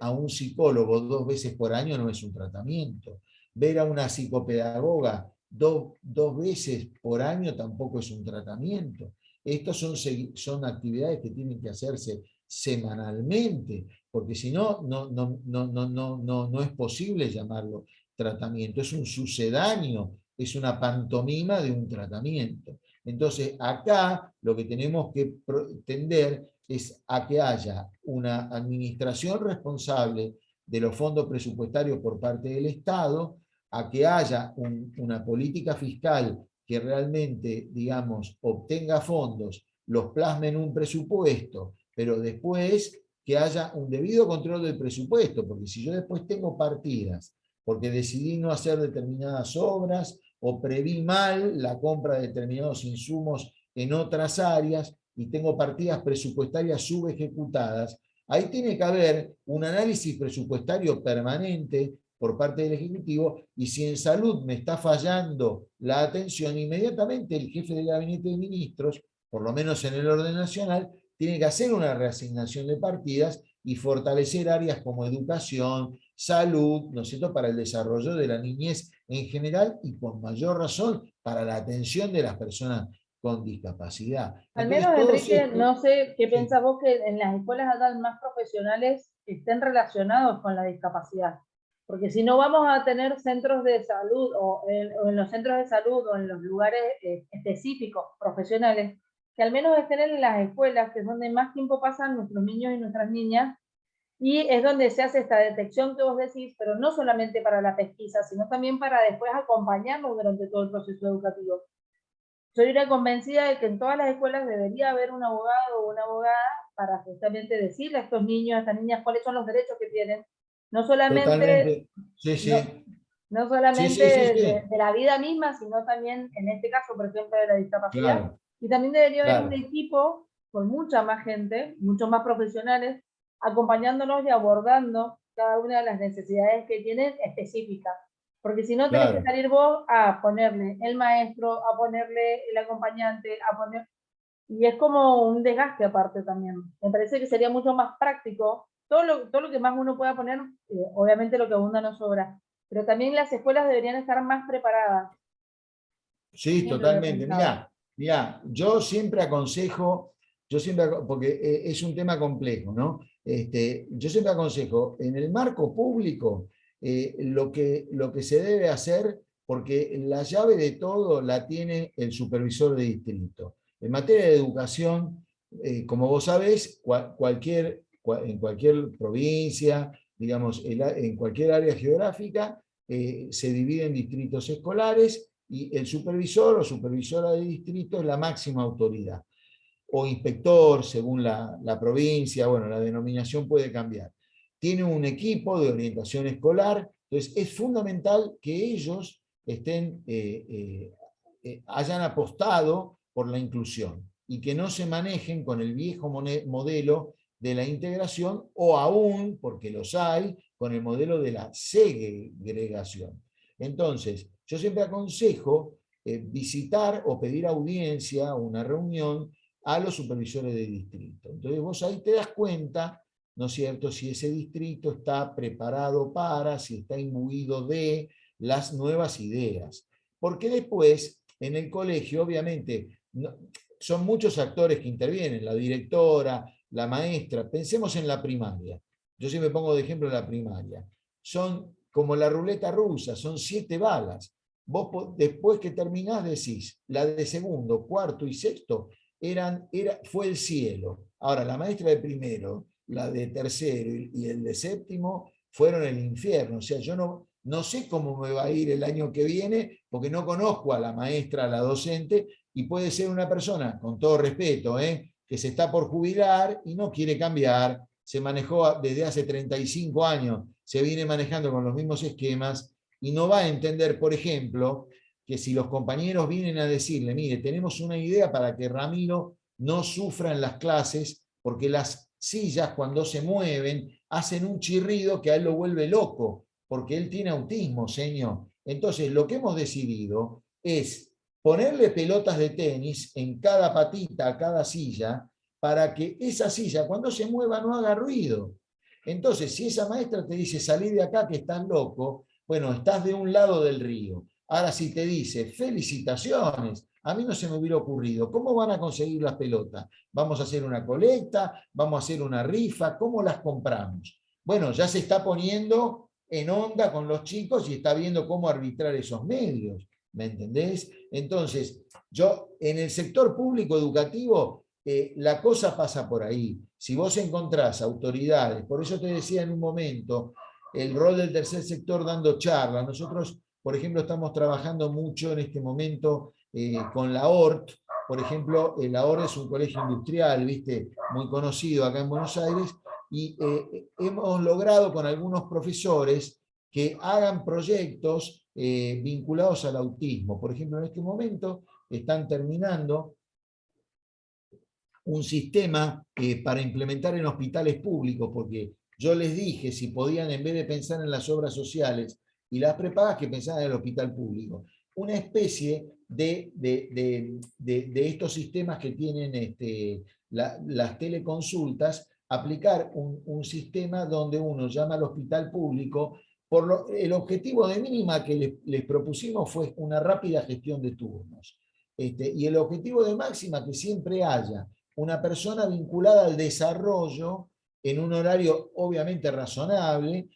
a un psicólogo 2 veces por año no es un tratamiento. Ver a una psicopedagoga dos veces por año tampoco es un tratamiento. Estos son actividades que tienen que hacerse semanalmente, porque si no, no es posible llamarlo tratamiento, es un sucedáneo, es una pantomima de un tratamiento. Entonces, acá lo que tenemos que tender es a que haya una administración responsable de los fondos presupuestarios por parte del Estado, a que haya una política fiscal que realmente, digamos, obtenga fondos, los plasme en un presupuesto, pero después que haya un debido control del presupuesto, porque si yo después tengo partidas, porque decidí no hacer determinadas obras o preví mal la compra de determinados insumos en otras áreas y tengo partidas presupuestarias subejecutadas, ahí tiene que haber un análisis presupuestario permanente por parte del Ejecutivo, y si en salud me está fallando la atención, inmediatamente el jefe del gabinete de ministros, por lo menos en el orden nacional, tiene que hacer una reasignación de partidas y fortalecer áreas como educación, salud, ¿no es cierto?, para el desarrollo de la niñez en general y con mayor razón para la atención de las personas con discapacidad. Al Entonces, menos, todos Enrique, estos... no sé qué Sí. pensás vos que en las escuelas hagan más profesionales que estén relacionados con la discapacidad. Porque si no vamos a tener centros de salud o en los centros de salud o en los lugares específicos, profesionales, que al menos estén en las escuelas, que es donde más tiempo pasan nuestros niños y nuestras niñas, y es donde se hace esta detección que vos decís, pero no solamente para la pesquisa, sino también para después acompañarnos durante todo el proceso educativo. Soy una convencida de que en todas las escuelas debería haber un abogado o una abogada para justamente decirle a estos niños, a estas niñas, cuáles son los derechos que tienen, no solamente, Totalmente. Sí, no, sí. no Sí, solamente sí, sí, sí. de la vida misma, sino también, en este caso, por ejemplo, de la discapacidad. Claro, Y también debería haber un claro. equipo con mucha más gente, muchos más profesionales, acompañándonos y abordando cada una de las necesidades que tienen específicas. Porque si no, tenés que Claro. salir vos a ponerle el maestro, a ponerle el acompañante, a poner... Y es como un desgaste aparte también. Me parece que sería mucho más práctico. Todo lo que más uno pueda poner, obviamente lo que abunda no sobra. Pero también las escuelas deberían estar más preparadas. Sí, Siempre lo he totalmente. pensado. Mirá, porque es un tema complejo, ¿no? Yo siempre aconsejo, en el marco público, lo que se debe hacer, porque la llave de todo la tiene el supervisor de distrito. En materia de educación, como vos sabés, en cualquier provincia digamos, en cualquier área geográfica, se divide en distritos escolares y el supervisor o supervisora de distrito es la máxima autoridad, o inspector, según la provincia, bueno, la denominación puede cambiar. Tiene un equipo de orientación escolar, entonces es fundamental que ellos hayan apostado por la inclusión y que no se manejen con el viejo modelo de la integración o aún, porque los hay, con el modelo de la segregación. Entonces, yo siempre aconsejo visitar o pedir audiencia o una reunión a los supervisores de distrito. Entonces vos ahí te das cuenta, ¿no es cierto?, si ese distrito está preparado para, si está imbuido de las nuevas ideas. Porque después, en el colegio, obviamente, son muchos actores que intervienen, la directora, la maestra. Pensemos en la primaria. Yo siempre pongo de ejemplo la primaria. Son como la ruleta rusa, son 7 balas. Vos después que terminás decís, la de segundo, cuarto y sexto fue el cielo. Ahora, la maestra de primero, la de tercero y el de séptimo fueron el infierno. O sea, yo no sé cómo me va a ir el año que viene porque no conozco a la maestra, a la docente, y puede ser una persona, con todo respeto, que se está por jubilar y no quiere cambiar, se manejó desde hace 35 años, se viene manejando con los mismos esquemas y no va a entender, por ejemplo, que si los compañeros vienen a decirle, mire, tenemos una idea para que Ramiro no sufra en las clases, porque las sillas cuando se mueven hacen un chirrido que a él lo vuelve loco, porque él tiene autismo, señor. Entonces, lo que hemos decidido es ponerle pelotas de tenis en cada patita, a cada silla, para que esa silla cuando se mueva no haga ruido. Entonces, si esa maestra te dice, salí de acá que estás loco, bueno, estás de un lado del río. Ahora si te dice, felicitaciones, a mí no se me hubiera ocurrido, ¿cómo van a conseguir las pelotas? ¿Vamos a hacer una colecta? ¿Vamos a hacer una rifa? ¿Cómo las compramos? Bueno, ya se está poniendo en onda con los chicos y está viendo cómo arbitrar esos medios, ¿me entendés? Entonces, yo en el sector público educativo, la cosa pasa por ahí. Si vos encontrás autoridades, por eso te decía en un momento, el rol del tercer sector dando charlas. Nosotros, por ejemplo, estamos trabajando mucho en este momento con la ORT. Por ejemplo, la ORT es un colegio industrial, ¿viste? Muy conocido acá en Buenos Aires, y hemos logrado con algunos profesores que hagan proyectos vinculados al autismo. Por ejemplo, en este momento están terminando un sistema para implementar en hospitales públicos, porque yo les dije si podían, en vez de pensar en las obras sociales y las prepagas, que pensaran en el hospital público. Una especie de estos sistemas que tienen las teleconsultas, aplicar un sistema donde uno llama al hospital público. El objetivo de mínima que les propusimos fue una rápida gestión de turnos. Y el objetivo de máxima que siempre haya una persona vinculada al desarrollo en un horario obviamente razonable,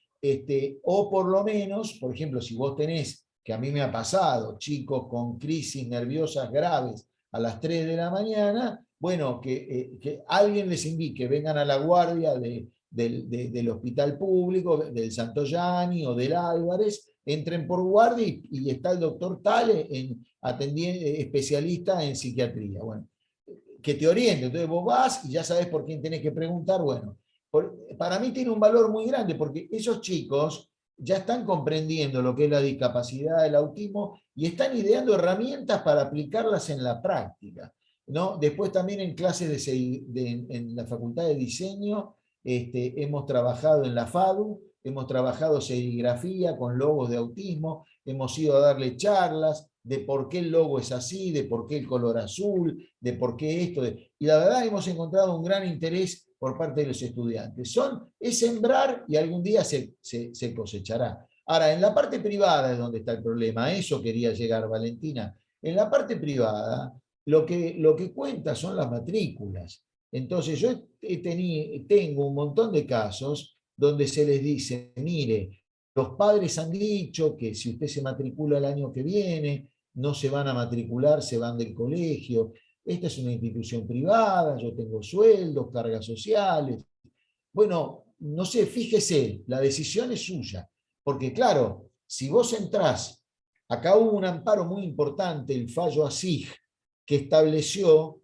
o por lo menos, por ejemplo, si vos tenés, que a mí me ha pasado, chicos con crisis nerviosas graves a las 3 de la mañana, bueno, que alguien les indique, vengan a la guardia del hospital público, del Santoyani o del Álvarez, entren por guardia y está el doctor Tale especialista en psiquiatría. Bueno, que te oriente. Entonces vos vas y ya sabes por quién tenés que preguntar. Bueno, para mí tiene un valor muy grande porque esos chicos ya están comprendiendo lo que es la discapacidad, el autismo, y están ideando herramientas para aplicarlas en la práctica, ¿no? Después también en clases en la Facultad de Diseño hemos trabajado en la FADU, hemos trabajado serigrafía con logos de autismo, hemos ido a darle charlas de por qué el logo es así, de por qué el color azul, de por qué esto. Y la verdad hemos encontrado un gran interés por parte de los estudiantes. Es sembrar y algún día se cosechará. Ahora, en la parte privada es donde está el problema. A eso quería llegar, Valentina. En la parte privada, lo que cuenta son las matrículas. Entonces, yo tengo un montón de casos donde se les dice, mire, los padres han dicho que si usted se matricula el año que viene, no se van a matricular, se van del colegio. Esta es una institución privada, yo tengo sueldos, cargas sociales. Bueno, no sé, fíjese, la decisión es suya. Porque claro, si vos entrás, acá hubo un amparo muy importante, el fallo ASIG, que estableció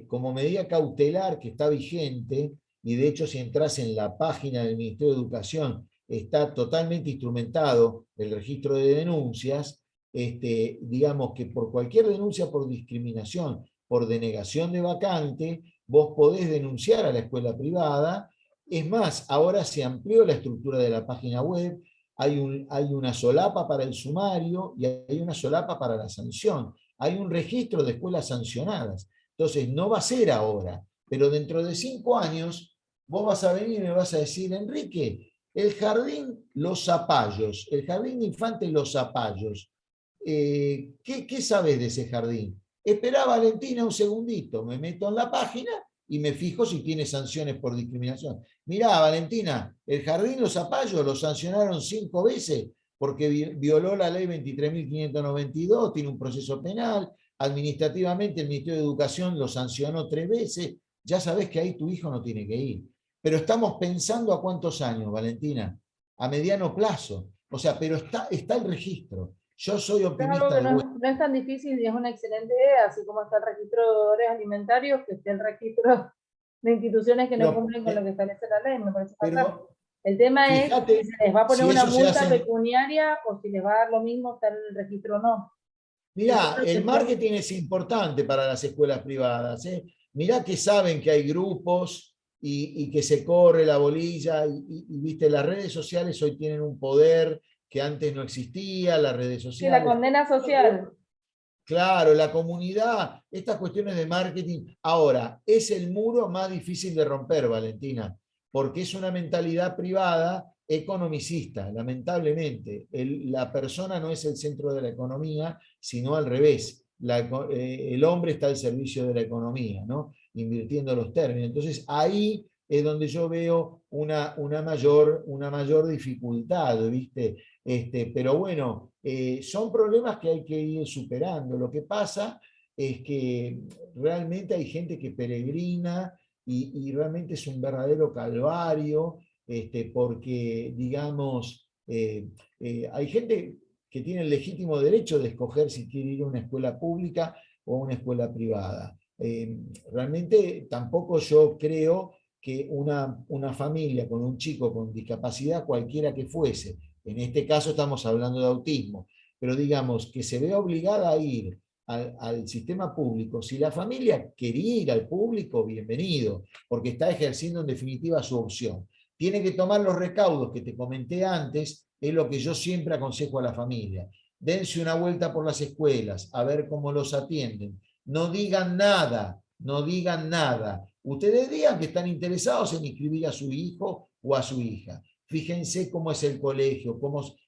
como medida cautelar que está vigente, y de hecho si entras en la página del Ministerio de Educación, está totalmente instrumentado el registro de denuncias, digamos que por cualquier denuncia por discriminación, por denegación de vacante, vos podés denunciar a la escuela privada. Es más, ahora se amplió la estructura de la página web, hay una solapa para el sumario y hay una solapa para la sanción. Hay un registro de escuelas sancionadas. Entonces, no va a ser ahora, pero dentro de 5 años vos vas a venir y me vas a decir, Enrique, el jardín Los Zapallos, el jardín de infantes Los Zapallos, ¿qué sabes de ese jardín? Esperá, Valentina, un segundito, me meto en la página y me fijo si tiene sanciones por discriminación. Mirá, Valentina, el jardín Los Zapallos lo sancionaron 5 veces porque violó la ley 23.592, tiene un proceso penal, administrativamente el Ministerio de Educación lo sancionó 3 veces, ya sabés que ahí tu hijo no tiene que ir. Pero estamos pensando a cuántos años, Valentina, a mediano plazo. O sea, pero está el registro. Yo soy Es algo optimista que de vuelta. no es tan difícil y es una excelente idea, así como está el registro de deudores alimentarios, que esté el registro de instituciones que no Pero, cumplen con lo que establece la ley, me parece fantástico. pero El tema es fíjate si se les va a poner si una eso se multa hace. pecuniaria o si les va a dar lo mismo estar en el registro o no. Eso es Mirá, lo el que yo... marketing es importante para las escuelas privadas. Mirá que saben que hay grupos y que se corre la bolilla viste, las redes sociales hoy tienen un poder que antes no existía, las redes Sí, la sociales. condena social. Claro, la comunidad, estas cuestiones de marketing. Ahora, es el muro más difícil de romper, Valentina, porque es una mentalidad privada economicista, lamentablemente. La persona no es el centro de la economía, sino al revés. El hombre está al servicio de la economía, ¿no? Invirtiendo los términos. Entonces, ahí es donde yo veo una mayor dificultad, ¿viste? Pero bueno, son problemas que hay que ir superando. Lo que pasa es que realmente hay gente que peregrina y realmente es un verdadero calvario, porque, digamos, hay gente que tiene el legítimo derecho de escoger si quiere ir a una escuela pública o a una escuela privada. Realmente tampoco yo creo que una familia con un chico con discapacidad, cualquiera que fuese, en este caso estamos hablando de autismo, pero digamos que se ve obligada a ir al sistema público. Si la familia quería ir al público, bienvenido, porque está ejerciendo en definitiva su opción. Tiene que tomar los recaudos que te comenté antes, es lo que yo siempre aconsejo a la familia. Dense una vuelta por las escuelas, a ver cómo los atienden. No digan nada, no digan nada. Ustedes digan que están interesados en inscribir a su hijo o a su hija. Fíjense cómo es el colegio,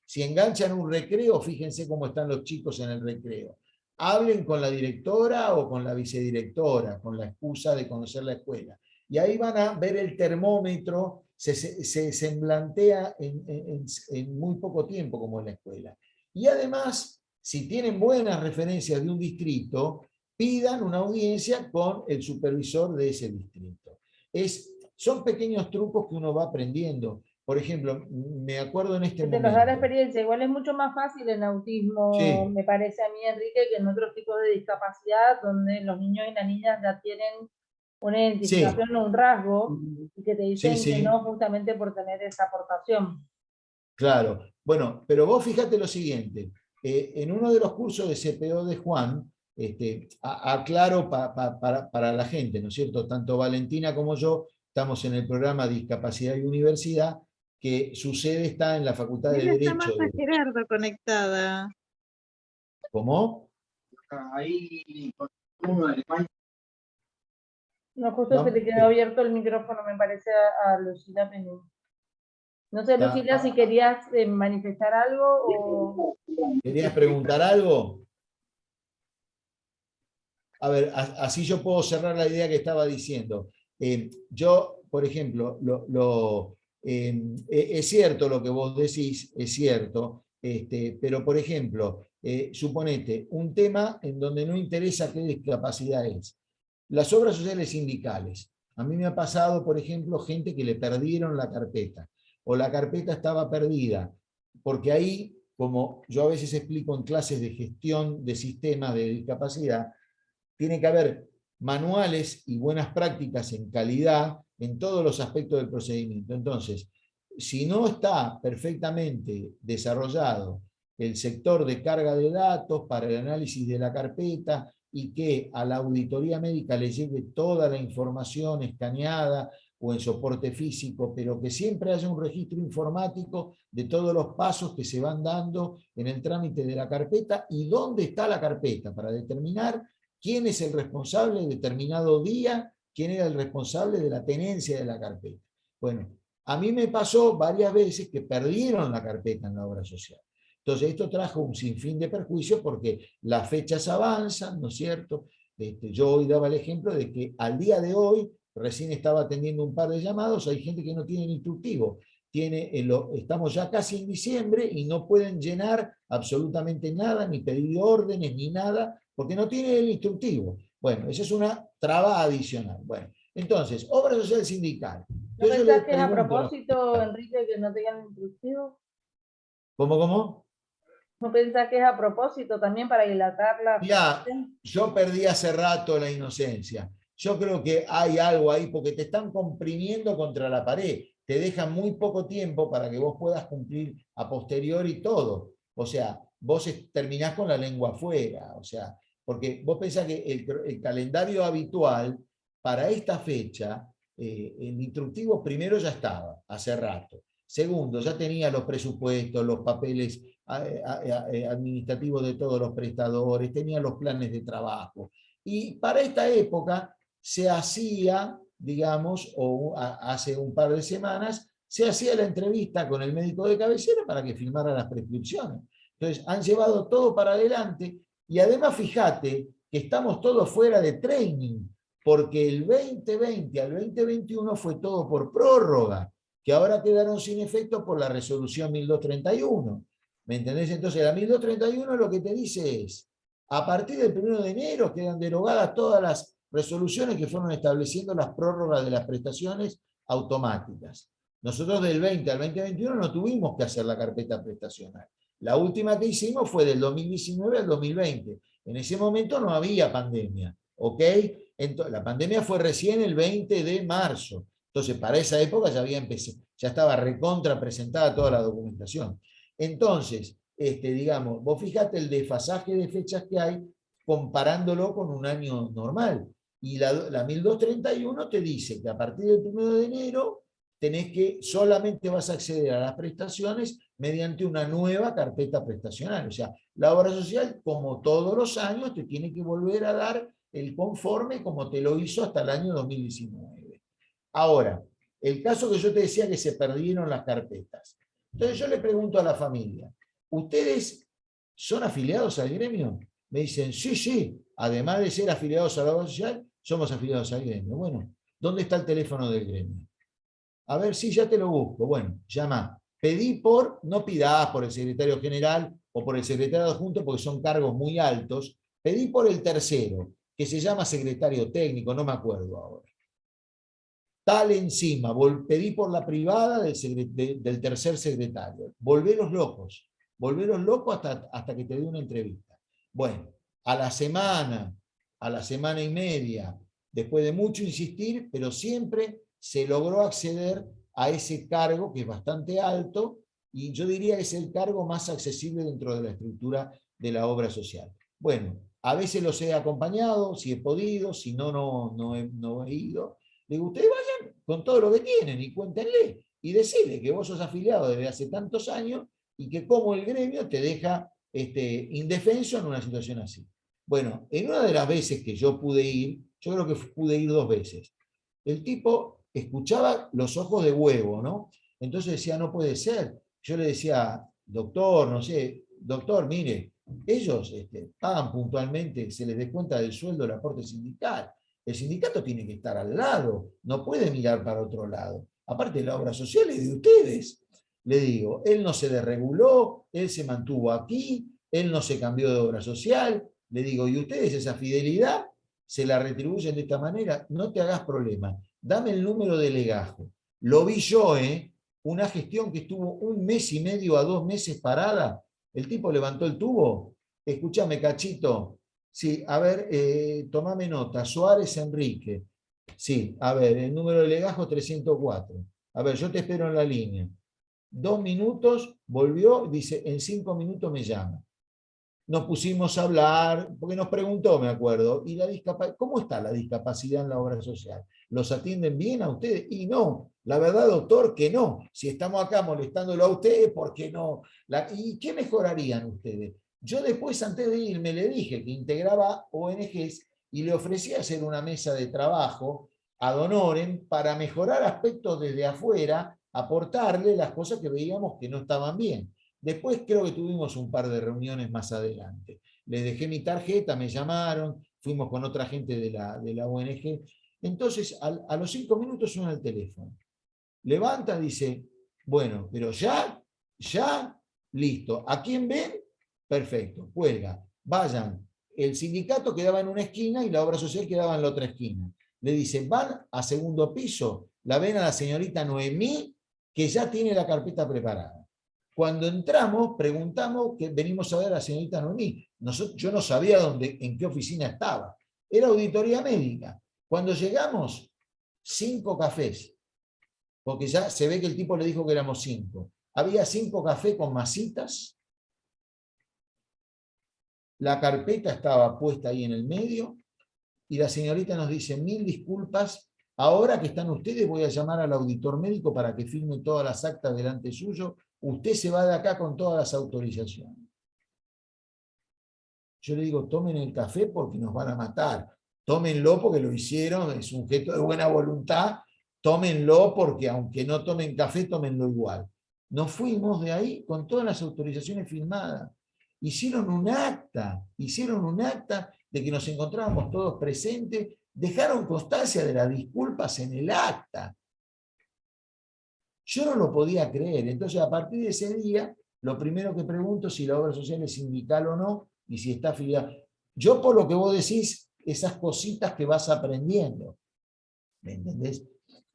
si enganchan un recreo, fíjense cómo están los chicos en el recreo. Hablen con la directora o con la vicedirectora, con la excusa de conocer la escuela. Y ahí van a ver el termómetro, se semblantea en muy poco tiempo como en la escuela. Y además, si tienen buenas referencias de un distrito, pidan una audiencia con el supervisor de ese distrito. Son pequeños trucos que uno va aprendiendo. Por ejemplo, me acuerdo en este Que te los da la momento. experiencia. Igual es mucho más fácil en autismo, Sí, me parece a mí, Enrique, que en otros tipos de discapacidad, donde los niños y las niñas ya tienen una sí, identificación o un rasgo y que te sí, dicen que no sí, justamente por tener esa aportación. claro. Bueno, pero vos fíjate lo siguiente. En uno de los cursos de CPO de Juan, aclaro para la gente, ¿no es cierto? Tanto Valentina como yo estamos en el programa Discapacidad y Universidad, que su sede está en la Facultad de Mira, está Derecho Marta Gerardo conectada. ¿Cómo? Ahí uno de Alemania. No, justo se le quedó abierto el micrófono, me parece, a Lucila Peña. No sé, Lucila, si querías manifestar algo o... ¿Querías preguntar algo? A ver, así yo puedo cerrar la idea que estaba diciendo. Yo, por ejemplo, es cierto lo que vos decís, es cierto, pero por ejemplo, suponete un tema en donde no interesa qué discapacidad es. Las obras sociales sindicales. A mí me ha pasado, por ejemplo, gente que le perdieron la carpeta, o la carpeta estaba perdida, porque ahí, como yo a veces explico en clases de gestión de sistemas de discapacidad, tiene que haber manuales y buenas prácticas en calidad en todos los aspectos del procedimiento. Entonces, si no está perfectamente desarrollado el sector de carga de datos para el análisis de la carpeta y que a la auditoría médica le llegue toda la información escaneada o en soporte físico, pero que siempre haya un registro informático de todos los pasos que se van dando en el trámite de la carpeta y dónde está la carpeta para determinar quién es el responsable de determinado día, quién era el responsable de la tenencia de la carpeta. Bueno, a mí me pasó varias veces que perdieron la carpeta en la obra social. Entonces esto trajo un sinfín de perjuicios porque las fechas avanzan, ¿no es cierto? Yo hoy daba el ejemplo de que al día de hoy, recién estaba atendiendo un par de llamados, hay gente que no tiene el instructivo. Estamos ya casi en diciembre y no pueden llenar absolutamente nada, ni pedir órdenes, ni nada, porque no tiene el instructivo. Bueno, esa es una traba adicional. Bueno, entonces, obra social sindical. ¿No pensás que es a propósito, Enrique, que no tengan instructivo? ¿Cómo? ¿No pensás que es a propósito también para dilatar la... Ya, yo perdí hace rato la inocencia. Yo creo que hay algo ahí, porque te están comprimiendo contra la pared. Te dejan muy poco tiempo para que vos puedas cumplir a posteriori todo. O sea, vos terminás con la lengua afuera. O sea, porque vos pensás que el calendario habitual para esta fecha, el instructivo primero ya estaba, hace rato. Segundo, ya tenía los presupuestos, los papeles administrativos de todos los prestadores, tenía los planes de trabajo. Y para esta época se hacía, digamos, hace un par de semanas, se hacía la entrevista con el médico de cabecera para que firmara las prescripciones. Entonces, han llevado todo para adelante y además fíjate que estamos todos fuera de training, porque el 2020 al 2021 fue todo por prórroga, que ahora quedaron sin efecto por la resolución 1231. ¿Me entendés? Entonces, la 1231 lo que te dice es, a partir del 1 de enero quedan derogadas todas las resoluciones que fueron estableciendo las prórrogas de las prestaciones automáticas. Nosotros del 20 al 2021 no tuvimos que hacer la carpeta prestacional. La última que hicimos fue del 2019 al 2020. En ese momento no había pandemia, ¿ok? Entonces, la pandemia fue recién el 20 de marzo. Entonces, para esa época ya había empezado, ya estaba recontra presentada toda la documentación. Entonces, digamos, vos fijate el desfasaje de fechas que hay comparándolo con un año normal. Y la 1231 te dice que a partir del 1 de enero tenés que, solamente vas a acceder a las prestaciones mediante una nueva carpeta prestacional. O sea, la obra social, como todos los años, te tiene que volver a dar el conforme como te lo hizo hasta el año 2019. Ahora, el caso que yo te decía que se perdieron las carpetas. Entonces yo le pregunto a la familia, ¿ustedes son afiliados al gremio? Me dicen, sí, además de ser afiliados a la obra social, somos afiliados al gremio. Bueno, ¿dónde está el teléfono del gremio? A ver, sí, ya te lo busco. Bueno, llama. Pedí no pidás por el secretario general o por el secretario adjunto, porque son cargos muy altos. Pedí por el tercero, que se llama secretario técnico, no me acuerdo ahora. Tal encima, pedí por la privada del tercer secretario. Volveros locos hasta que te dé una entrevista. Bueno, a la semana y media, después de mucho insistir, pero siempre se logró acceder a ese cargo que es bastante alto y yo diría que es el cargo más accesible dentro de la estructura de la obra social. Bueno, a veces los he acompañado, si he podido, si no, no he ido. Le digo, ustedes vayan con todo lo que tienen y cuéntenle y decirle que vos sos afiliado desde hace tantos años y que como el gremio te deja indefenso en una situación así. Bueno, en una de las veces que yo pude ir, yo creo que pude ir 2 veces, el tipo escuchaba los ojos de huevo, ¿no? Entonces decía, no puede ser. Yo le decía, doctor, no sé, doctor, mire, ellos pagan puntualmente, se les descuenta del sueldo el aporte sindical. El sindicato tiene que estar al lado, no puede mirar para otro lado. Aparte, la obra social es de ustedes. Le digo, él no se desreguló, él se mantuvo aquí, él no se cambió de obra social. Le digo, y ustedes esa fidelidad se la retribuyen de esta manera, no te hagas problema. dame el número de legajo. Lo vi yo, una gestión que estuvo 1 mes y medio a 2 meses parada. El tipo levantó el tubo. Escúchame, Cachito. Sí, a ver, tomame nota. Suárez Enrique. Sí, a ver, el número de legajo 304. A ver, yo te espero en la línea. 2 minutos, volvió, dice, en 5 minutos me llama. Nos pusimos a hablar, porque nos preguntó, me acuerdo, ¿y cómo está la discapacidad en la obra social? ¿Los atienden bien a ustedes? Y no, la verdad, doctor, que no. Si estamos acá molestándolo a ustedes, ¿por qué no? ¿Y qué mejorarían ustedes? Yo después, antes de irme, le dije que integraba ONGs y le ofrecí hacer una mesa de trabajo ad honorem para mejorar aspectos desde afuera, aportarle las cosas que veíamos que no estaban bien. Después creo que tuvimos un par de reuniones más adelante. Les dejé mi tarjeta, me llamaron, fuimos con otra gente de la ONG. Entonces, a los 5 minutos suena el teléfono. Levanta, dice, bueno, pero ya, listo. ¿A quién ven? Perfecto, cuelga. Vayan. El sindicato quedaba en una esquina y la obra social quedaba en la otra esquina. Le dicen, van a 2.º piso, la ven a la señorita Noemí, que ya tiene la carpeta preparada. Cuando entramos, preguntamos que venimos a ver a la señorita Noemí. Yo no sabía en qué oficina estaba. Era auditoría médica. Cuando llegamos, 5 cafés. Porque ya se ve que el tipo le dijo que éramos 5. Había 5 cafés con masitas. La carpeta estaba puesta ahí en el medio. Y la señorita nos dice, 1000 disculpas. Ahora que están ustedes, voy a llamar al auditor médico para que firme todas las actas delante suyo. Usted se va de acá con todas las autorizaciones. Yo le digo, tomen el café porque nos van a matar. Tómenlo porque lo hicieron, es un gesto de buena voluntad. Tómenlo porque aunque no tomen café, tómenlo igual. Nos fuimos de ahí con todas las autorizaciones firmadas. Hicieron un acta de que nos encontrábamos todos presentes. Dejaron constancia de las disculpas en el acta. Yo no lo podía creer. Entonces, a partir de ese día, lo primero que pregunto es si la obra social es sindical o no, y si está afiliada. Yo, por lo que vos decís, esas cositas que vas aprendiendo. ¿Me entendés?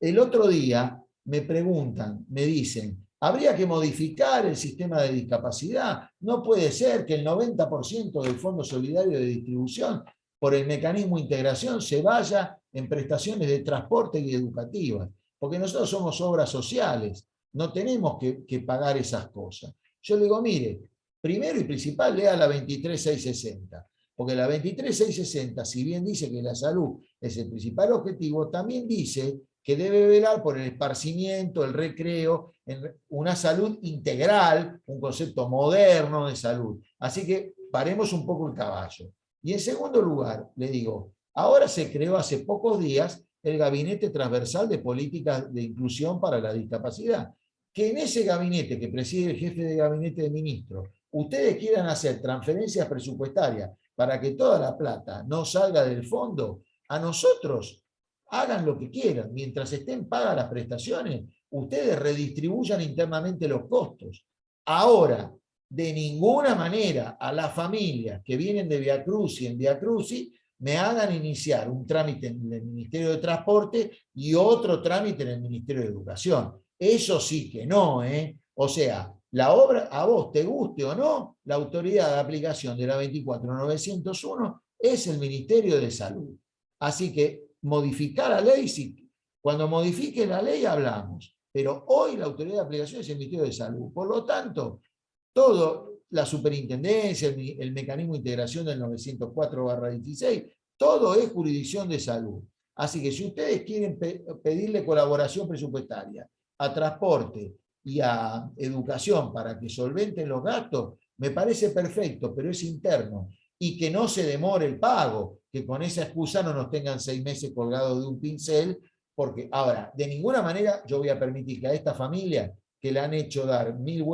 El otro día me preguntan, me dicen, ¿habría que modificar el sistema de discapacidad? No puede ser que el 90% del Fondo Solidario de Distribución, por el mecanismo de integración, se vaya en prestaciones de transporte y educativas. Porque nosotros somos obras sociales, no tenemos que pagar esas cosas. Yo le digo, mire, primero y principal lea la 23660, porque la 23660, si bien dice que la salud es el principal objetivo, también dice que debe velar por el esparcimiento, el recreo, una salud integral, un concepto moderno de salud. Así que paremos un poco el caballo. Y en segundo lugar, le digo, ahora se creó hace pocos días el Gabinete Transversal de Políticas de Inclusión para la Discapacidad. Que en ese gabinete que preside el jefe de gabinete de ministros, ustedes quieran hacer transferencias presupuestarias para que toda la plata no salga del fondo, a nosotros hagan lo que quieran. Mientras estén pagas las prestaciones, ustedes redistribuyan internamente los costos. Ahora, de ninguna manera a las familias que vienen de Via Crucis en Via Crucis me hagan iniciar un trámite en el Ministerio de Transporte y otro trámite en el Ministerio de Educación. Eso sí que no, O sea, la obra, a vos te guste o no, la autoridad de aplicación de la 24901 es el Ministerio de Salud. Así que modificar la ley, cuando modifique la ley hablamos, pero hoy la autoridad de aplicación es el Ministerio de Salud. Por lo tanto, todo, la superintendencia, el mecanismo de integración del 904/16, todo es jurisdicción de salud. Así que si ustedes quieren pedirle colaboración presupuestaria a transporte y a educación para que solventen los gastos, me parece perfecto, pero es interno. Y que no se demore el pago, que con esa excusa no nos tengan 6 meses colgados de un pincel, porque ahora, de ninguna manera yo voy a permitir que a esta familia que le han hecho dar 1000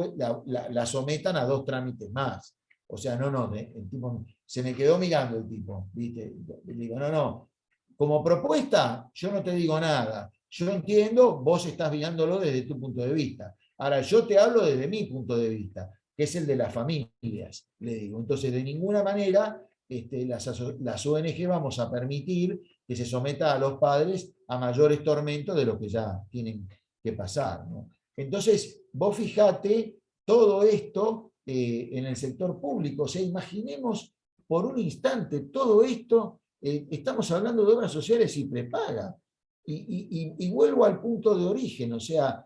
la sometan a 2 trámites más. O sea, el tipo se me quedó mirando el tipo, ¿viste? Le digo, no, como propuesta yo no te digo nada. Yo entiendo, vos estás mirándolo desde tu punto de vista. Ahora, yo te hablo desde mi punto de vista, que es el de las familias, le digo. Entonces, de ninguna manera las ONG vamos a permitir que se someta a los padres a mayores tormentos de los que ya tienen que pasar, ¿no? Entonces, vos fijate todo esto en el sector público. O sea, imaginemos por un instante todo esto, estamos hablando de obras sociales y prepaga. Y vuelvo al punto de origen, o sea,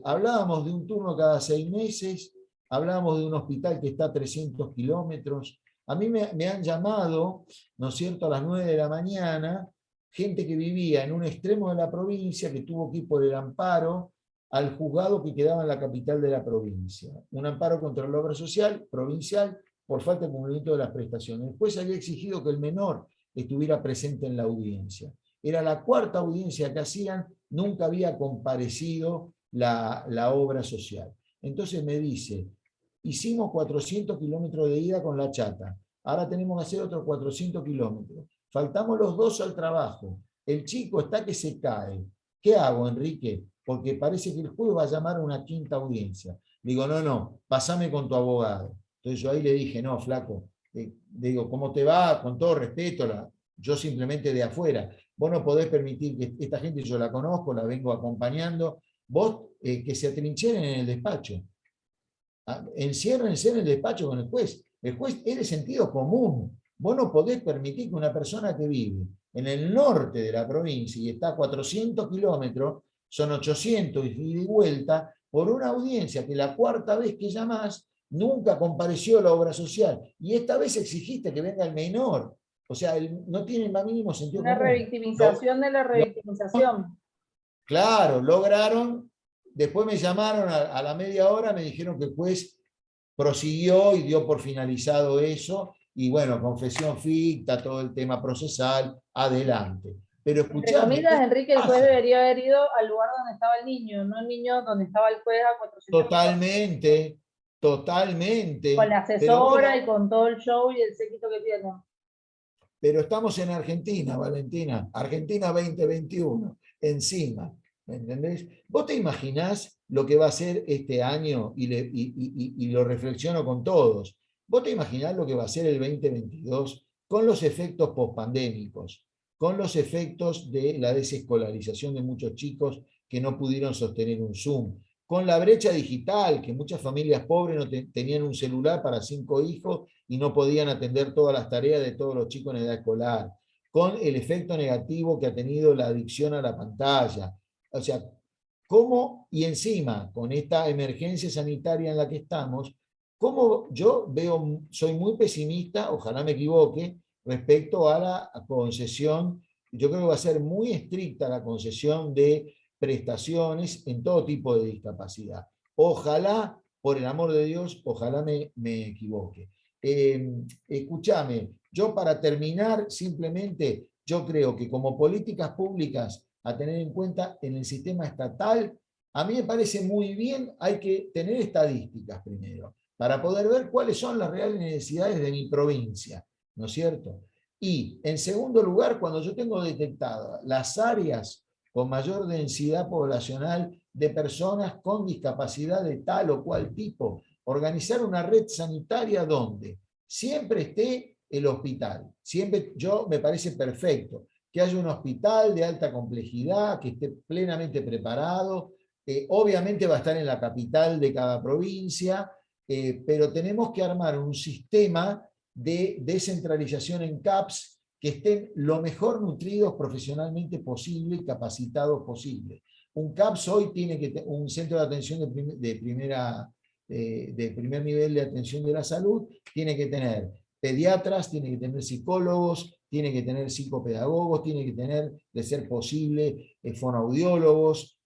hablábamos de un turno cada 6 meses, hablábamos de un hospital que está a 300 kilómetros. A mí me han llamado, ¿no es cierto?, a las 9 de la mañana, gente que vivía en un extremo de la provincia, que tuvo que ir por el amparo al juzgado que quedaba en la capital de la provincia. Un amparo contra la obra social provincial por falta de cumplimiento de las prestaciones. Después había exigido que el menor estuviera presente en la audiencia. Era la 4ª audiencia que hacían, nunca había comparecido la obra social. Entonces me dice, hicimos 400 kilómetros de ida con la chata, ahora tenemos que hacer otros 400 kilómetros. Faltamos los 2 al trabajo. El chico está que se cae. ¿Qué hago, Enrique? Porque parece que el juez va a llamar a una 5ª audiencia. Digo, no, pasame con tu abogado. Entonces yo ahí le dije, no, flaco, digo, ¿cómo te va? Con todo respeto, yo simplemente de afuera. Vos no podés permitir que esta gente, yo la conozco, la vengo acompañando, vos que se atrincheren en el despacho. Enciérrense en el despacho con el juez. El juez es de sentido común. Vos no podés permitir que una persona que vive en el norte de la provincia y está a 400 kilómetros, son 800 y de vuelta, por una audiencia que la 4ª vez que llamás nunca compareció a la obra social. Y esta vez exigiste que venga el menor. O sea, no tiene el más mínimo sentido Una común. revictimización de la revictimización. Claro, lograron. Después me llamaron a la media hora, me dijeron que el juez prosiguió y dio por finalizado eso, y bueno, confesión ficta, todo el tema procesal, adelante. Pero Entre escuchame, comillas, Enrique, el juez debería haber ido al lugar donde estaba el niño, no el niño donde estaba el juez a 400 totalmente, totalmente. con la Pero asesora bueno, y con todo el show y el séquito que tiene. pero estamos en Argentina, Valentina, Argentina 2021, encima, ¿me entendés? ¿Vos te imaginás lo que va a ser este año? Y lo reflexiono con todos. ¿Vos te imaginás lo que va a ser el 2022 con los efectos pospandémicos, con los efectos de la desescolarización de muchos chicos que no pudieron sostener un Zoom, con la brecha digital, que muchas familias pobres no tenían un celular para 5 hijos y no podían atender todas las tareas de todos los chicos en edad escolar, con el efecto negativo que ha tenido la adicción a la pantalla? O sea, ¿cómo? Y encima, con esta emergencia sanitaria en la que estamos, ¿cómo yo veo? Soy muy pesimista, ojalá me equivoque, respecto a la concesión. Yo creo que va a ser muy estricta la concesión de prestaciones en todo tipo de discapacidad. Ojalá, por el amor de Dios, ojalá me equivoque. Escúchame, yo para terminar, simplemente, yo creo que como políticas públicas a tener en cuenta en el sistema estatal, a mí me parece muy bien, hay que tener estadísticas primero, para poder ver cuáles son las reales necesidades de mi provincia, ¿no es cierto? Y en segundo lugar, cuando yo tengo detectadas las áreas con mayor densidad poblacional de personas con discapacidad de tal o cual tipo, organizar una red sanitaria donde siempre esté el hospital. Siempre, me parece perfecto que haya un hospital de alta complejidad, que esté plenamente preparado. Obviamente va a estar en la capital de cada provincia, pero tenemos que armar un sistema de descentralización en CAPS que estén lo mejor nutridos profesionalmente posible y capacitados posible. Un CAPS hoy tiene que tener un centro de atención de primer nivel de atención de la salud, tiene que tener pediatras, tiene que tener psicólogos, tiene que tener psicopedagogos, tiene que tener, de ser posible, fonoaudiólogos,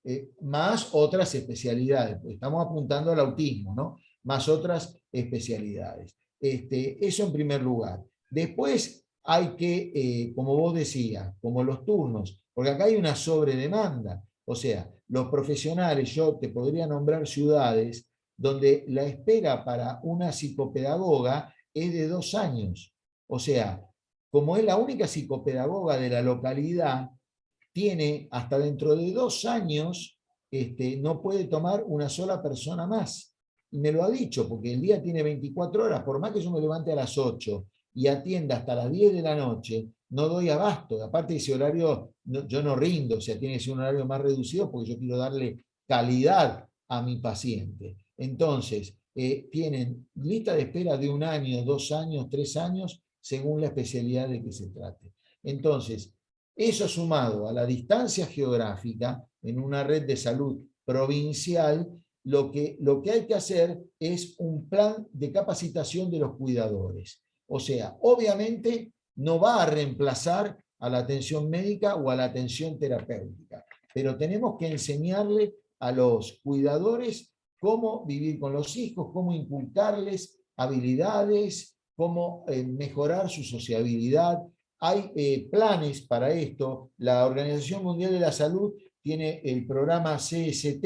más otras especialidades. Estamos apuntando al autismo, ¿no? Más otras especialidades. Eso en primer lugar. Después hay que, como vos decías, como los turnos, porque acá hay una sobredemanda. O sea, los profesionales, yo te podría nombrar ciudades donde la espera para una psicopedagoga es de 2 años. O sea, como es la única psicopedagoga de la localidad, tiene hasta dentro de 2 años, no puede tomar una sola persona más. Y me lo ha dicho, porque el día tiene 24 horas, por más que yo me levante a las 8 y atienda hasta las 10 de la noche, no doy abasto. Aparte ese horario, yo no rindo, o sea, tiene que ser un horario más reducido porque yo quiero darle calidad a mi paciente. Entonces, tienen lista de espera de 1 año, 2 años, 3 años, según la especialidad de que se trate. Entonces, eso sumado a la distancia geográfica en una red de salud provincial, lo que hay que hacer es un plan de capacitación de los cuidadores. O sea, obviamente no va a reemplazar a la atención médica o a la atención terapéutica, pero tenemos que enseñarle a los cuidadores cómo vivir con los hijos, cómo inculcarles habilidades, cómo mejorar su sociabilidad. Hay planes para esto. La Organización Mundial de la Salud tiene el programa CST,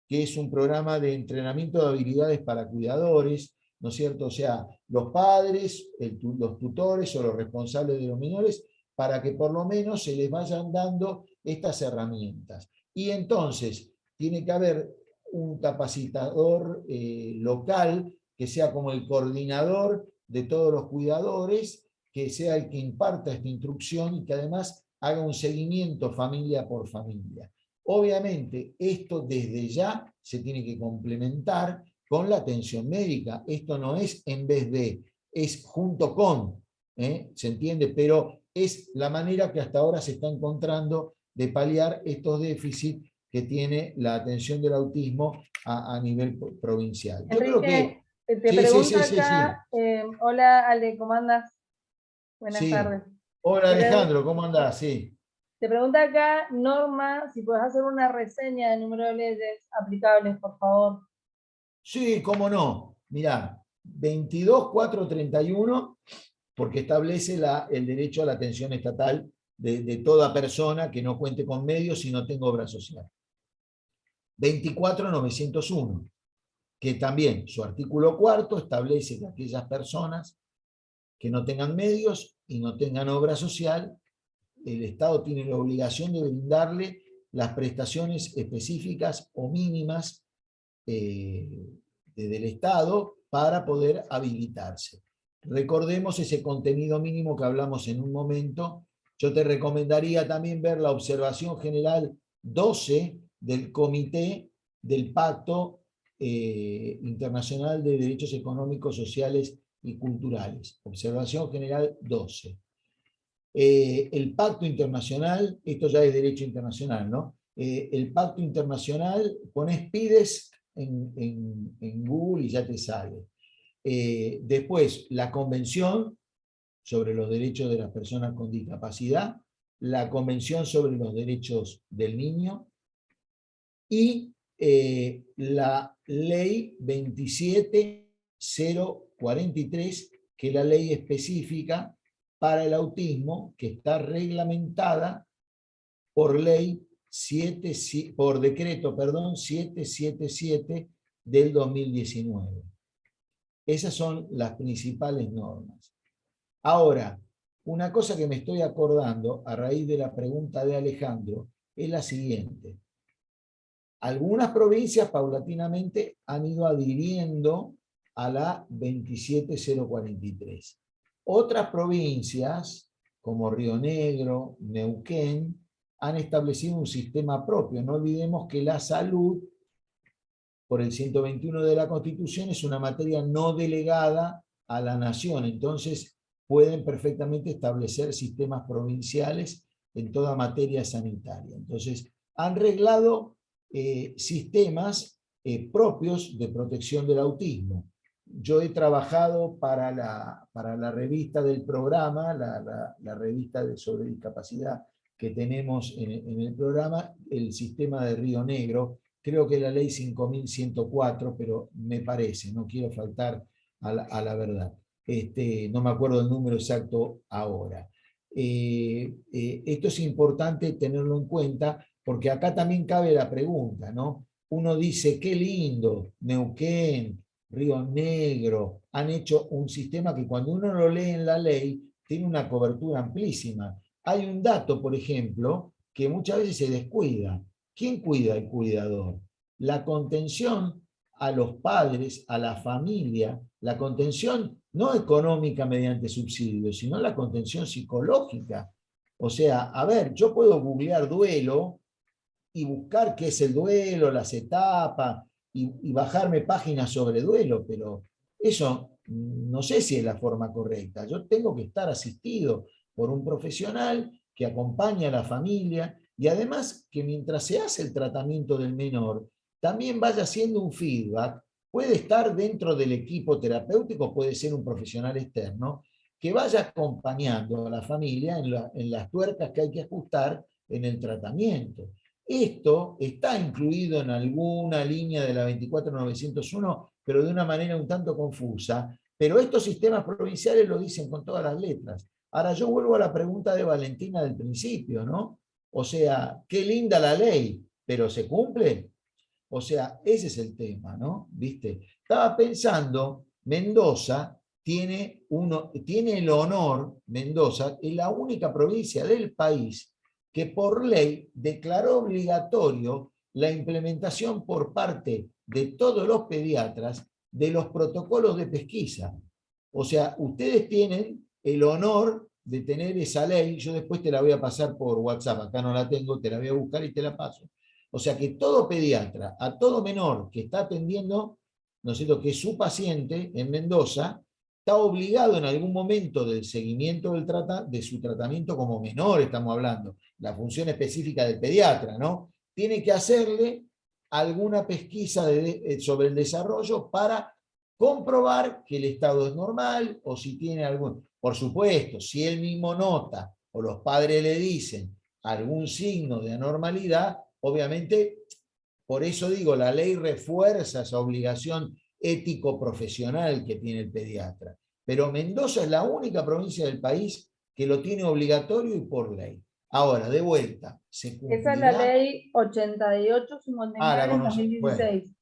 que es un programa de entrenamiento de habilidades para cuidadores, ¿no es cierto? O sea, los padres, los tutores o los responsables de los menores, para que por lo menos se les vayan dando estas herramientas. Y entonces, tiene que haber un capacitador local que sea como el coordinador de todos los cuidadores, que sea el que imparta esta instrucción y que además haga un seguimiento familia por familia. Obviamente, esto desde ya se tiene que complementar con la atención médica. Esto no es en vez de, es junto con, ¿se entiende? Pero es la manera que hasta ahora se está encontrando de paliar estos déficits que tiene la atención del autismo a nivel provincial. Yo creo que... Te pregunto acá, hola Ale, ¿cómo andas? Buenas tardes. Hola Alejandro, ¿cómo andás? Sí. Te pregunta acá, Norma, si puedes hacer una reseña del número de leyes aplicables, por favor. Sí, cómo no. Mirá, 22.431, porque establece el derecho a la atención estatal de toda persona que no cuente con medios y no tenga obra social. 24.901, que también su artículo 4 establece que aquellas personas que no tengan medios y no tengan obra social, el Estado tiene la obligación de brindarle las prestaciones específicas o mínimas del Estado para poder habilitarse. Recordemos ese contenido mínimo que hablamos en un momento. Yo te recomendaría también ver la observación general 12 del Comité del Pacto Internacional de Derechos Económicos, Sociales y Culturales. Observación general 12. El pacto internacional, esto ya es derecho internacional, ¿no? El pacto internacional, pones PIDES en Google y ya te sale. Después, la Convención sobre los Derechos de las Personas con Discapacidad, la Convención sobre los Derechos del Niño y la Ley 27043, que es la ley específica para el autismo, que está reglamentada por ley por decreto, 777 del 2019. Esas son las principales normas. Ahora, una cosa que me estoy acordando a raíz de la pregunta de Alejandro es la siguiente. Algunas provincias paulatinamente han ido adhiriendo a la 27043. Otras provincias, como Río Negro, Neuquén, han establecido un sistema propio. No olvidemos que la salud, por el 121 de la Constitución, es una materia no delegada a la nación. Entonces, pueden perfectamente establecer sistemas provinciales en toda materia sanitaria. Entonces, han reglado sistemas propios de protección del autismo. Yo he trabajado para la revista del programa, la revista sobre discapacidad que tenemos en el programa, el sistema de Río Negro, creo que la ley 5104, pero me parece, no quiero faltar a la verdad. No me acuerdo el número exacto ahora. Esto es importante tenerlo en cuenta, porque acá también cabe la pregunta, ¿no? Uno dice, qué lindo, Neuquén, Río Negro, han hecho un sistema que cuando uno lo lee en la ley, tiene una cobertura amplísima. Hay un dato, por ejemplo, que muchas veces se descuida. ¿Quién cuida al cuidador? La contención a los padres, a la familia, la contención no económica mediante subsidios, sino la contención psicológica. O sea, a ver, yo puedo googlear duelo y buscar qué es el duelo, las etapas, y bajarme páginas sobre duelo, pero eso no sé si es la forma correcta. Yo tengo que estar asistido por un profesional que acompañe a la familia y además que mientras se hace el tratamiento del menor, también vaya haciendo un feedback. Puede estar dentro del equipo terapéutico, puede ser un profesional externo, que vaya acompañando a la familia en las tuercas que hay que ajustar en el tratamiento. Esto está incluido en alguna línea de la 24901, pero de una manera un tanto confusa. Pero estos sistemas provinciales lo dicen con todas las letras. Ahora yo vuelvo a la pregunta de Valentina del principio, ¿no? O sea, qué linda la ley, pero ¿se cumple? O sea, ese es el tema, ¿no? ¿Viste? Estaba pensando, Mendoza tiene el honor, Mendoza es la única provincia del país que por ley declaró obligatorio la implementación por parte de todos los pediatras de los protocolos de pesquisa. O sea, ustedes tienen el honor de tener esa ley, yo después te la voy a pasar por WhatsApp, acá no la tengo, te la voy a buscar y te la paso. O sea que todo pediatra, a todo menor que está atendiendo, ¿no es cierto?, que es su paciente en Mendoza, está obligado en algún momento del seguimiento de su tratamiento como menor, estamos hablando, la función específica del pediatra, ¿no? Tiene que hacerle alguna pesquisa sobre el desarrollo para comprobar que el estado es normal o si tiene algún... Por supuesto, si él mismo nota o los padres le dicen algún signo de anormalidad, obviamente, por eso digo, la ley refuerza esa obligación ético-profesional que tiene el pediatra. Pero Mendoza es la única provincia del país que lo tiene obligatorio y por ley. Ahora, de vuelta, ¿se cumplirá? Esa es la ley 8859 la del conoce. 2016.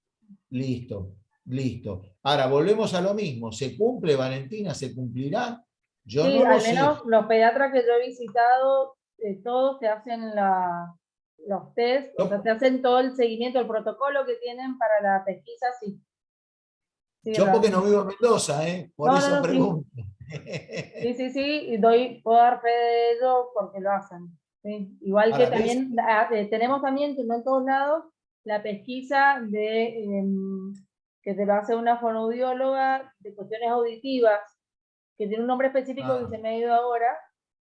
Bueno, listo. Ahora, volvemos a lo mismo. ¿Se cumple, Valentina? ¿Se cumplirá? Yo Sí, no lo al sé. menos los pediatras que yo he visitado, todos te hacen los test, o sea, te hacen todo el seguimiento, el protocolo que tienen para la pesquisa, sí. Sí, Yo porque no realmente. vivo en Mendoza, por No, eso sí. pregunto. Sí, y puedo dar fe de ello porque lo hacen. ¿Sí? Igual que Ahora, ¿ves? también tenemos también, que no en todos lados, la pesquisa que te lo hace una fonoaudióloga de cuestiones auditivas, que tiene un nombre específico que se me ha ido ahora,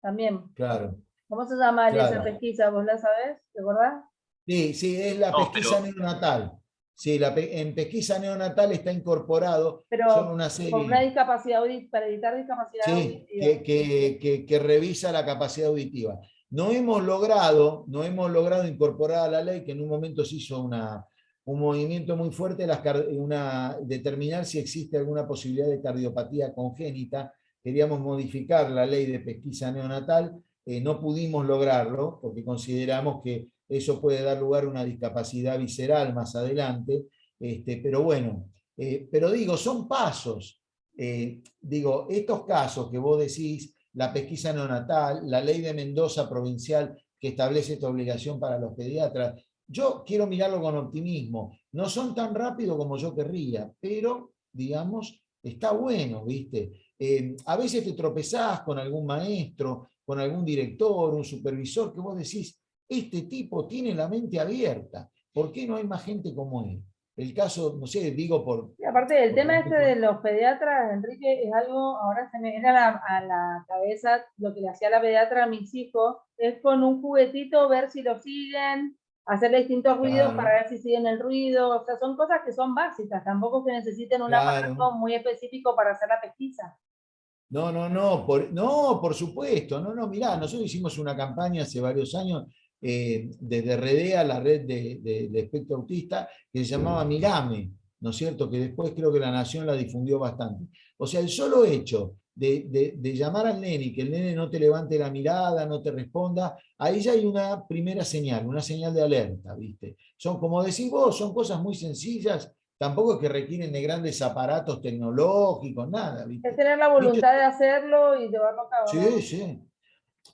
también. Claro, ¿Cómo se llama esa claro. pesquisa? ¿Vos la sabés? ¿Te acordás? Sí, es la pesquisa neonatal. Sí, en pesquisa neonatal está incorporado, son Pero una con una serie, discapacidad auditiva, para evitar discapacidad sí, auditiva. que revisa la capacidad auditiva. No hemos logrado incorporar a la ley, que en un momento se hizo un movimiento muy fuerte, determinar si existe alguna posibilidad de cardiopatía congénita. Queríamos modificar la ley de pesquisa neonatal, no pudimos lograrlo, porque consideramos que eso puede dar lugar a una discapacidad visceral más adelante, pero bueno, pero digo, son pasos. Digo, estos casos que vos decís, la pesquisa neonatal, la ley de Mendoza provincial que establece esta obligación para los pediatras, yo quiero mirarlo con optimismo. No son tan rápido como yo querría, pero, digamos, está bueno, ¿viste? A veces te tropezás con algún maestro, con algún director, un supervisor, que vos decís, este tipo tiene la mente abierta, ¿por qué no hay más gente como él? El caso, no sé, digo por... Y aparte, el por tema este de los pediatras, Enrique, es algo, ahora se me viene a la cabeza lo que le hacía la pediatra a mis hijos, es con un juguetito ver si lo siguen, hacerle distintos ruidos para ver si siguen el ruido, o sea, son cosas que son básicas, tampoco que necesiten un aparato muy específico para hacer la pesquisa. No, por supuesto, mirá, nosotros hicimos una campaña hace varios años desde REDEA, la red de espectro autista, que se llamaba Mirame, ¿no es cierto? Que después creo que la Nación la difundió bastante. O sea, el solo hecho de llamar al nene y que el nene no te levante la mirada, no te responda, ahí ya hay una primera señal, una señal de alerta, ¿viste? Son, como decís vos, son cosas muy sencillas. Tampoco es que requieren de grandes aparatos tecnológicos, nada, ¿viste? Es tener la voluntad de hacerlo y llevarlo a cabo, ¿no? Sí.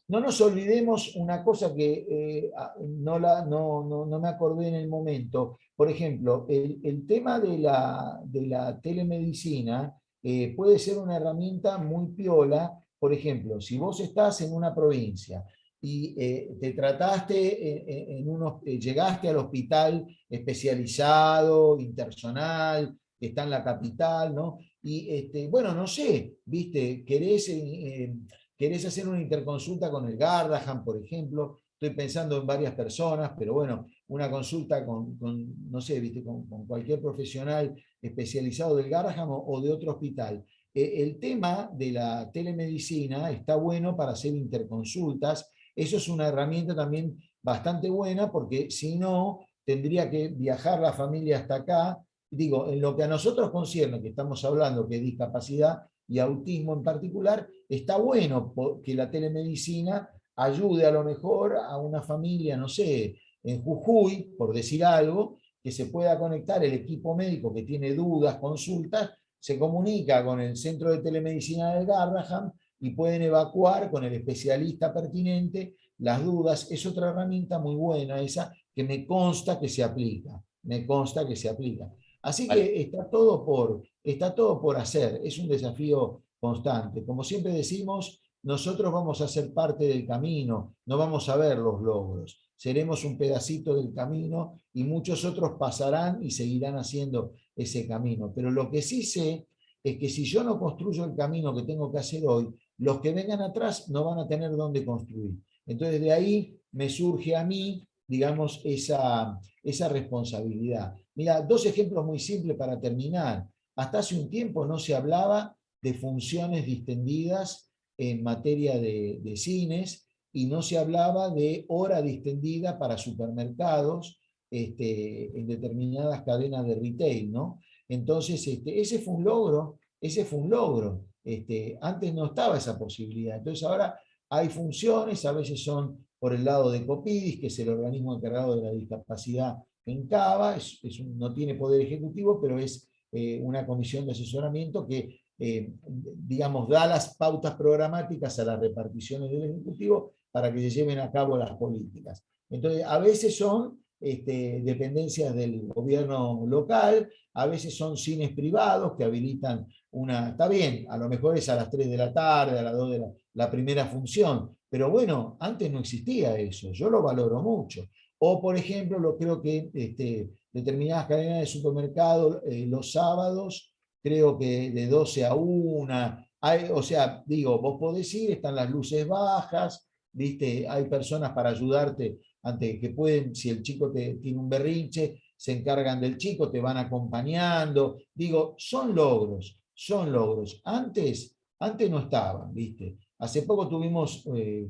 No nos olvidemos una cosa que no me acordé en el momento. Por ejemplo, el tema de la telemedicina puede ser una herramienta muy piola. Por ejemplo, si vos estás en una provincia y te trataste llegaste al hospital especializado, internacional, que está en la capital, ¿no? Y bueno, no sé, viste, querés hacer una interconsulta con el Gardahan, por ejemplo. Estoy pensando en varias personas, pero bueno, una consulta no sé, viste, con cualquier profesional especializado del Gardahan o de otro hospital. El tema de la telemedicina está bueno para hacer interconsultas. Eso es una herramienta también bastante buena, porque si no, tendría que viajar la familia hasta acá. Digo, en lo que a nosotros concierne, que estamos hablando que es discapacidad y autismo en particular, está bueno que la telemedicina ayude a lo mejor a una familia, no sé, en Jujuy, por decir algo, que se pueda conectar el equipo médico que tiene dudas, consultas, se comunica con el centro de telemedicina del Garrahan y pueden evacuar con el especialista pertinente las dudas. Es otra herramienta muy buena esa, que me consta que se aplica, me consta que se aplica. Así que está todo por hacer, es un desafío constante. Como siempre decimos, nosotros vamos a ser parte del camino, no vamos a ver los logros, seremos un pedacito del camino y muchos otros pasarán y seguirán haciendo ese camino. Pero lo que sí sé es que si yo no construyo el camino que tengo que hacer hoy, los que vengan atrás no van a tener dónde construir. Entonces de ahí me surge a mí, digamos, esa responsabilidad. Mira, dos ejemplos muy simples para terminar. Hasta hace un tiempo no se hablaba de funciones distendidas en materia de cines, y no se hablaba de hora distendida para supermercados en determinadas cadenas de retail, ¿no? Entonces, ese fue un logro, ese fue un logro. Antes no estaba esa posibilidad. Entonces ahora hay funciones, a veces son por el lado de Copidis, que es el organismo encargado de la discapacidad en Cava, no tiene poder ejecutivo, pero es una comisión de asesoramiento que, digamos, da las pautas programáticas a las reparticiones del Ejecutivo para que se lleven a cabo las políticas. Entonces, a veces son dependencias del gobierno local, a veces son cines privados que habilitan está bien, a lo mejor es a las 3 de la tarde, a las 2 de la primera función, pero bueno, antes no existía eso, yo lo valoro mucho. O, por ejemplo, creo que determinadas cadenas de supermercado los sábados, creo que de 12 a 1, o sea, digo, vos podés ir, están las luces bajas, ¿viste? Hay personas para ayudarte ante que pueden, si el chico tiene un berrinche, se encargan del chico, te van acompañando. Digo, son logros, son logros. Antes no estaban, ¿viste? Hace poco tuvimos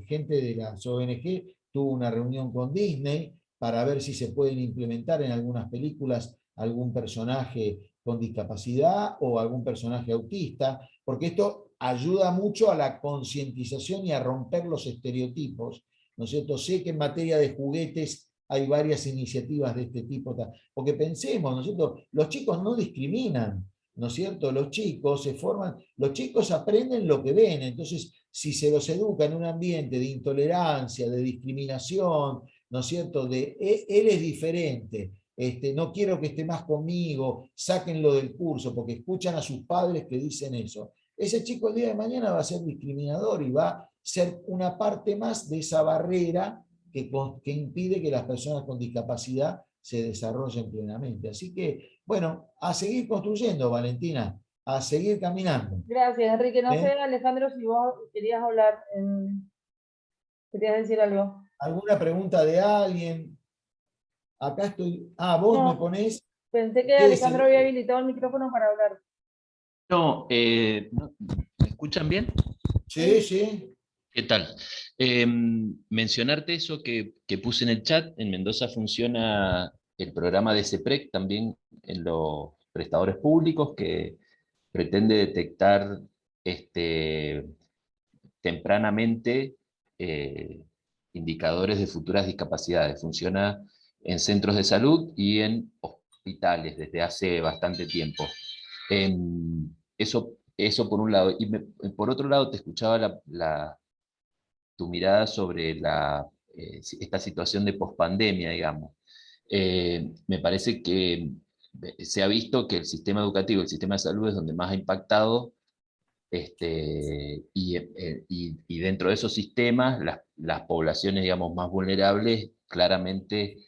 gente de las ONG, tuvo una reunión con Disney para ver si se pueden implementar en algunas películas algún personaje con discapacidad o algún personaje autista, porque esto ayuda mucho a la concientización y a romper los estereotipos, ¿no es cierto? Sé que en materia de juguetes hay varias iniciativas de este tipo, porque pensemos, ¿no es cierto? Los chicos no discriminan, ¿no es cierto? Los chicos se forman, los chicos aprenden lo que ven, entonces si se los educa en un ambiente de intolerancia, de discriminación, ¿no es cierto? Él es diferente, no quiero que esté más conmigo, sáquenlo del curso, porque escuchan a sus padres que dicen eso. Ese chico el día de mañana va a ser discriminador y va a ser una parte más de esa barrera que impide que las personas con discapacidad se desarrollen plenamente. Así que, bueno, a seguir construyendo, Valentina, a seguir caminando. Gracias, Enrique. No sé, Alejandro, si vos querías hablar, querías decir algo. ¿Alguna pregunta de alguien? Acá estoy. Vos no, me ponés. Pensé que Alejandro había habilitado el micrófono para hablar. No, ¿me escuchan bien? Sí, sí. ¿Qué tal? Mencionarte eso que puse en el chat. En Mendoza funciona el programa de CEPREC también en los prestadores públicos, que pretende detectar tempranamente indicadores de futuras discapacidades. Funciona en centros de salud y en hospitales desde hace bastante tiempo. Eso por un lado. Y por otro lado, te escuchaba tu mirada sobre esta situación de pospandemia, digamos. Me parece que se ha visto que el sistema educativo, el sistema de salud es donde más ha impactado, y dentro de esos sistemas, las poblaciones, digamos, más vulnerables, claramente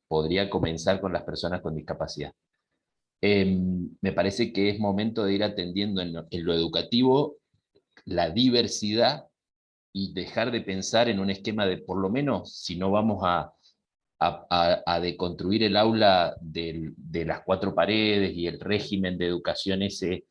podría comenzar con las personas con discapacidad. Me parece que es momento de ir atendiendo en lo educativo la diversidad y dejar de pensar en un esquema de, por lo menos, si no vamos a deconstruir el aula de las cuatro paredes y el régimen de educación ese,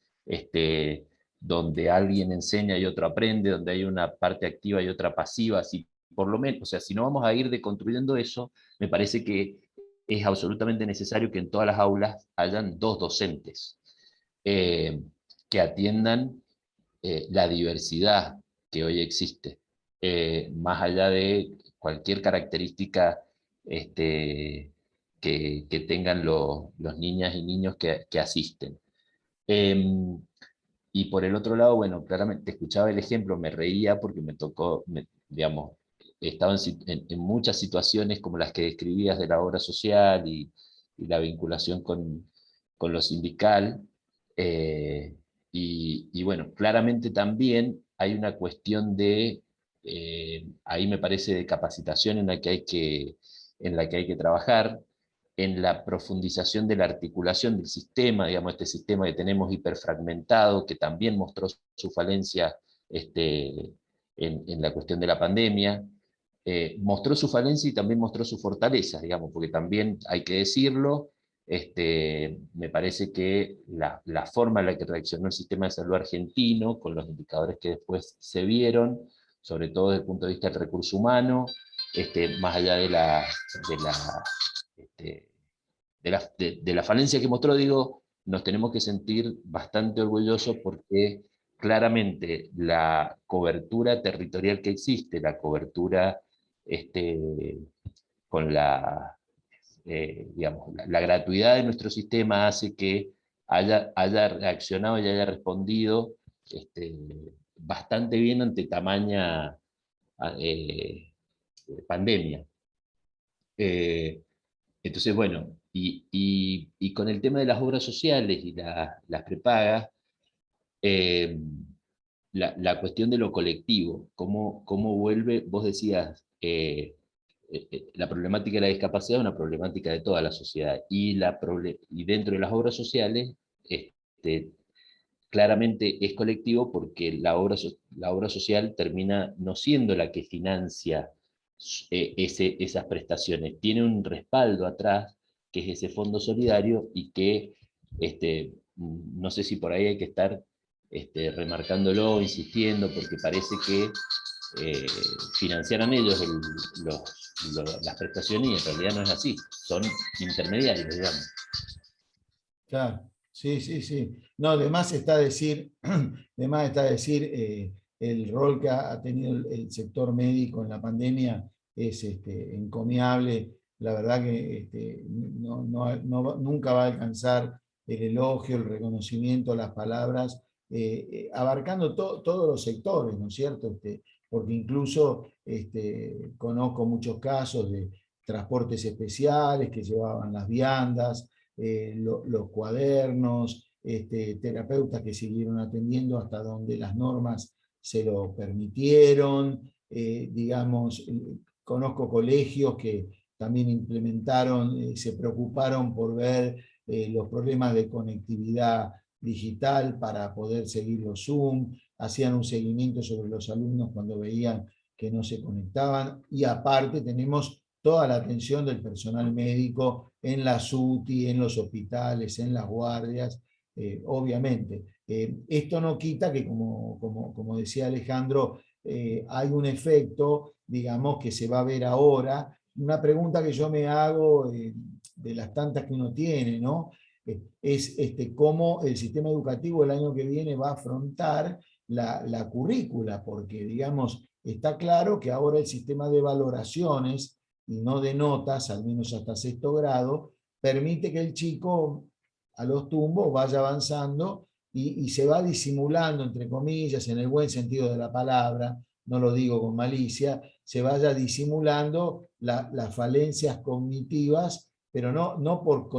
donde alguien enseña y otro aprende, donde hay una parte activa y otra pasiva, si, por lo menos, o sea, si no vamos a ir deconstruyendo eso, me parece que es absolutamente necesario que en todas las aulas hayan 2 docentes que atiendan la diversidad que hoy existe, más allá de cualquier característica que tengan los niñas y niños que asisten. Y por el otro lado, bueno, claramente escuchaba el ejemplo, me reía porque me tocó, digamos, estaba en muchas situaciones como las que describías de la obra social y la vinculación con lo sindical. Y bueno, claramente también hay una cuestión de, ahí me parece, de capacitación en la que hay que trabajar, en la profundización de la articulación del sistema, digamos, este sistema que tenemos hiperfragmentado, que también mostró su falencia en la cuestión de la pandemia, mostró su falencia y también mostró su fortaleza, digamos, porque también hay que decirlo, me parece que la forma en la que reaccionó el sistema de salud argentino, con los indicadores que después se vieron, sobre todo desde el punto de vista del recurso humano, más allá este, de la falencia que mostró, digo, nos tenemos que sentir bastante orgullosos porque claramente la cobertura territorial que existe, la cobertura con digamos, la gratuidad de nuestro sistema hace que haya reaccionado y haya respondido bastante bien ante tamaña pandemia. Entonces, bueno, y con el tema de las obras sociales y las prepagas, eh, la cuestión de lo colectivo, cómo vuelve, vos decías, la problemática de la discapacidad es una problemática de toda la sociedad, y dentro de las obras sociales, claramente es colectivo porque la obra social termina no siendo la que financia esas prestaciones. Tiene un respaldo atrás, que es ese fondo solidario, y que no sé si por ahí hay que estar remarcándolo, insistiendo, porque parece que financiaran ellos las prestaciones, y en realidad no es así, son intermediarios, digamos. Claro, sí, sí, sí. No, además está decir, el rol que ha tenido el sector médico en la pandemia es encomiable. La verdad que nunca va a alcanzar el elogio, el reconocimiento, las palabras, abarcando todos los sectores, ¿no es cierto? Porque incluso conozco muchos casos de transportes especiales que llevaban las viandas, los cuadernos, terapeutas que siguieron atendiendo hasta donde las normas se lo permitieron, digamos, conozco colegios que también implementaron, se preocuparon por ver los problemas de conectividad digital para poder seguir los Zoom, hacían un seguimiento sobre los alumnos cuando veían que no se conectaban, y aparte tenemos toda la atención del personal médico en la UTI, en los hospitales, en las guardias, obviamente. Esto no quita que, como decía Alejandro, hay un efecto, digamos, que se va a ver ahora. Una pregunta que yo me hago, de las tantas que uno tiene, ¿no? Es cómo el sistema educativo el año que viene va a afrontar la currícula, porque, digamos, está claro que ahora el sistema de valoraciones y no de notas, al menos hasta 6º grado, permite que el chico a los tumbos vaya avanzando y se va disimulando, entre comillas, en el buen sentido de la palabra, no lo digo con malicia, se vaya disimulando las falencias cognitivas pero no por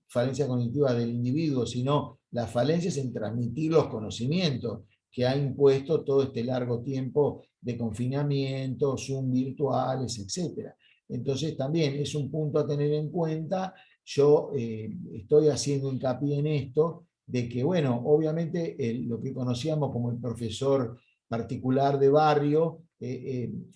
falencia cognitiva del individuo, sino las falencias en transmitir los conocimientos que ha impuesto todo este largo tiempo de confinamiento, Zoom virtuales, etc. Entonces también es un punto a tener en cuenta. Yo estoy haciendo hincapié en esto, de que, bueno, obviamente lo que conocíamos como el profesor particular de barrio,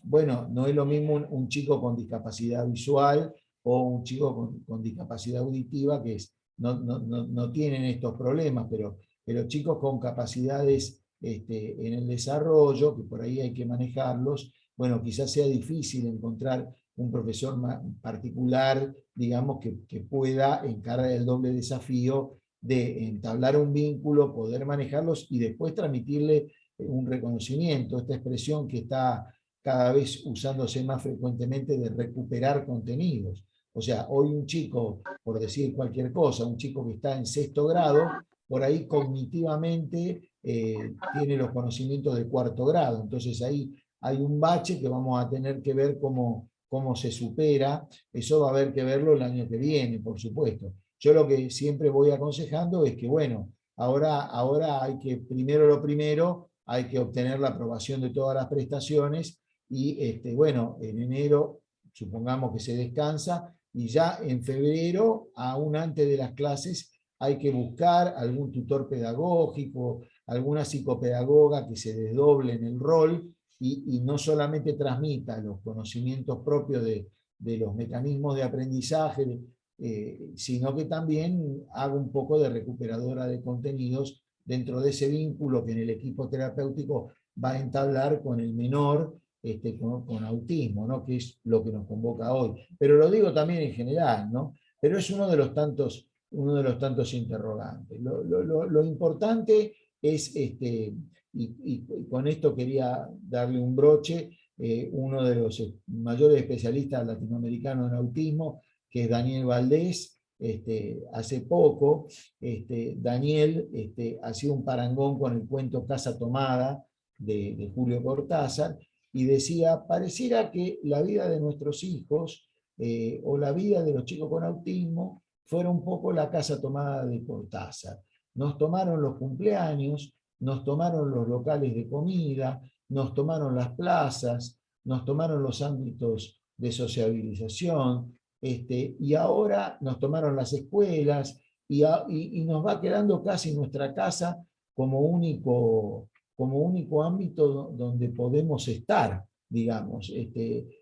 bueno, no es lo mismo un chico con discapacidad visual o un chico con discapacidad auditiva, que no tienen estos problemas, pero chicos con capacidades en el desarrollo, que por ahí hay que manejarlos, bueno, quizás sea difícil encontrar un profesor particular, digamos, que pueda encarar el doble desafío de entablar un vínculo, poder manejarlos y después transmitirle un reconocimiento, esta expresión que está cada vez usándose más frecuentemente de recuperar contenidos. O sea, hoy un chico, por decir cualquier cosa, un chico que está en 6º grado, por ahí cognitivamente tiene los conocimientos de 4º grado. Entonces ahí hay un bache que vamos a tener que ver cómo se supera. Eso va a haber que verlo el año que viene, por supuesto. Yo lo que siempre voy aconsejando es que, bueno, ahora hay que, primero, hay que obtener la aprobación de todas las prestaciones y, bueno, en enero supongamos que se descansa y ya en febrero, aún antes de las clases, hay que buscar algún tutor pedagógico, alguna psicopedagoga que se desdoble en el rol y no solamente transmita los conocimientos propios de los mecanismos de aprendizaje, sino que también haga un poco de recuperadora de contenidos dentro de ese vínculo que en el equipo terapéutico va a entablar con el menor con autismo, ¿no? Que es lo que nos convoca hoy. Pero lo digo también en general, ¿no? Pero es uno de los tantos interrogantes. Lo importante es, y con esto quería darle un broche, uno de los mayores especialistas latinoamericanos en autismo, que es Daniel Valdés. Hace poco, Daniel hacía un parangón con el cuento Casa Tomada de Julio Cortázar, y decía, pareciera que la vida de nuestros hijos o la vida de los chicos con autismo fuera un poco la Casa Tomada de Cortázar. Nos tomaron los cumpleaños, nos tomaron los locales de comida, nos tomaron las plazas, nos tomaron los ámbitos de sociabilización, y ahora nos tomaron las escuelas y nos va quedando casi nuestra casa como único ámbito donde podemos estar, digamos.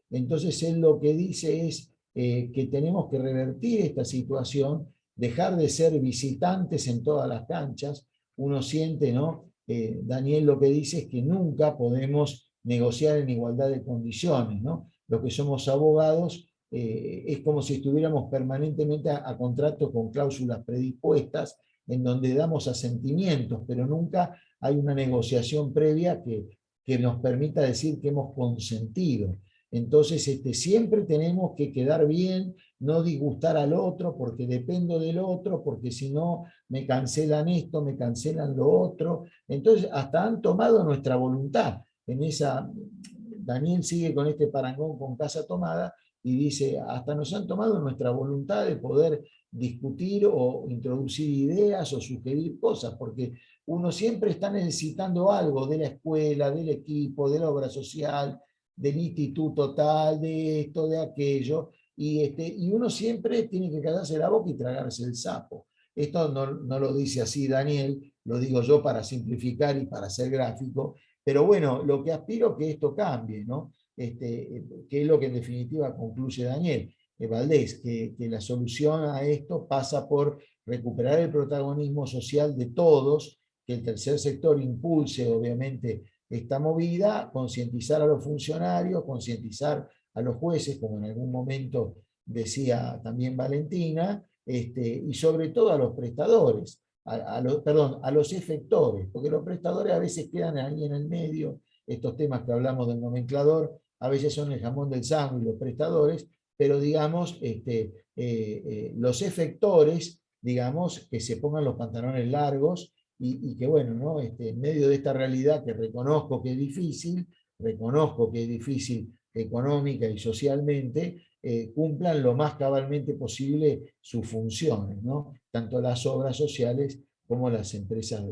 Entonces él lo que dice es que tenemos que revertir esta situación, dejar de ser visitantes en todas las canchas. Uno siente, ¿no? Daniel lo que dice es que nunca podemos negociar en igualdad de condiciones, ¿no? Los que somos abogados es como si estuviéramos permanentemente a contrato con cláusulas predispuestas en donde damos asentimientos, pero nunca hay una negociación previa que nos permita decir que hemos consentido. Entonces siempre tenemos que quedar bien, no disgustar al otro porque dependo del otro, porque si no me cancelan esto, me cancelan lo otro. Entonces hasta han tomado nuestra voluntad. Daniel sigue con este parangón con Casa Tomada y dice, hasta nos han tomado nuestra voluntad de poder discutir o introducir ideas o sugerir cosas, porque uno siempre está necesitando algo de la escuela, del equipo, de la obra social, del instituto tal, de esto, de aquello, y uno siempre tiene que callarse la boca y tragarse el sapo. Esto no lo dice así Daniel, lo digo yo para simplificar y para ser gráfico, pero bueno, lo que aspiro es que esto cambie, ¿no? Que es lo que en definitiva concluye Daniel Valdés, que la solución a esto pasa por recuperar el protagonismo social de todos, que el tercer sector impulse obviamente esta movida, concientizar a los funcionarios, concientizar a los jueces, como en algún momento decía también Valentina, y sobre todo a los prestadores, a los efectores, porque los prestadores a veces quedan ahí en el medio. Estos temas que hablamos del nomenclador a veces son el jamón del sándwich, los prestadores, pero digamos, los efectores, digamos, que se pongan los pantalones largos y que bueno, ¿no? En medio de esta realidad que reconozco que es difícil económica y socialmente, cumplan lo más cabalmente posible sus funciones, ¿no? Tanto las obras sociales como las empresas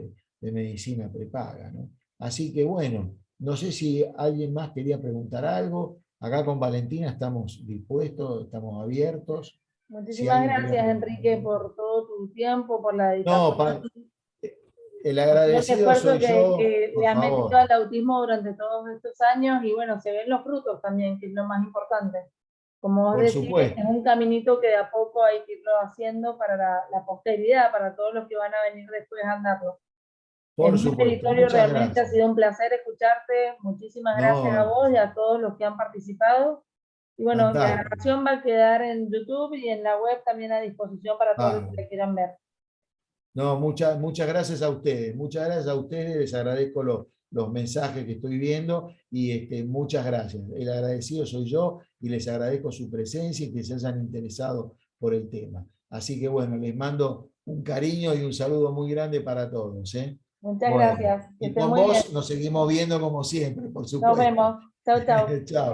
de medicina prepaga, ¿no? Así que bueno, no sé si alguien más quería preguntar algo. Acá con Valentina estamos dispuestos, estamos abiertos. Muchísimas alguien quería gracias, preguntar. Enrique, por todo tu tiempo, por la No, dedicación, el por todo el agradecido esfuerzo soy yo, que le por has metido favor. al autismo durante todos estos años y bueno, se ven los frutos también, que es lo más importante. Como vos Por decís, es supuesto, un caminito que de a poco hay que irlo haciendo para la posteridad, para todos los que van a venir después a andarlo. Es por muy supuesto. meritorio, Muchas realmente ha gracias. sido un placer escucharte. Muchísimas gracias a No, vos y a todos los que han participado. Y bueno, la fantástico. grabación va a quedar en YouTube y en la web también a disposición para todos los Ah, que la quieran ver. no, muchas gracias a ustedes. Muchas gracias a ustedes. Les agradezco los mensajes que estoy viendo y muchas gracias. El agradecido soy yo y les agradezco su presencia y que se hayan interesado por el tema. Así que bueno, les mando un cariño y un saludo muy grande para todos, ¿eh? Muchas Bueno, gracias. Que y estén con muy bien. vos nos seguimos viendo como siempre, por Nos supuesto. vemos. Chau, chau. Chao.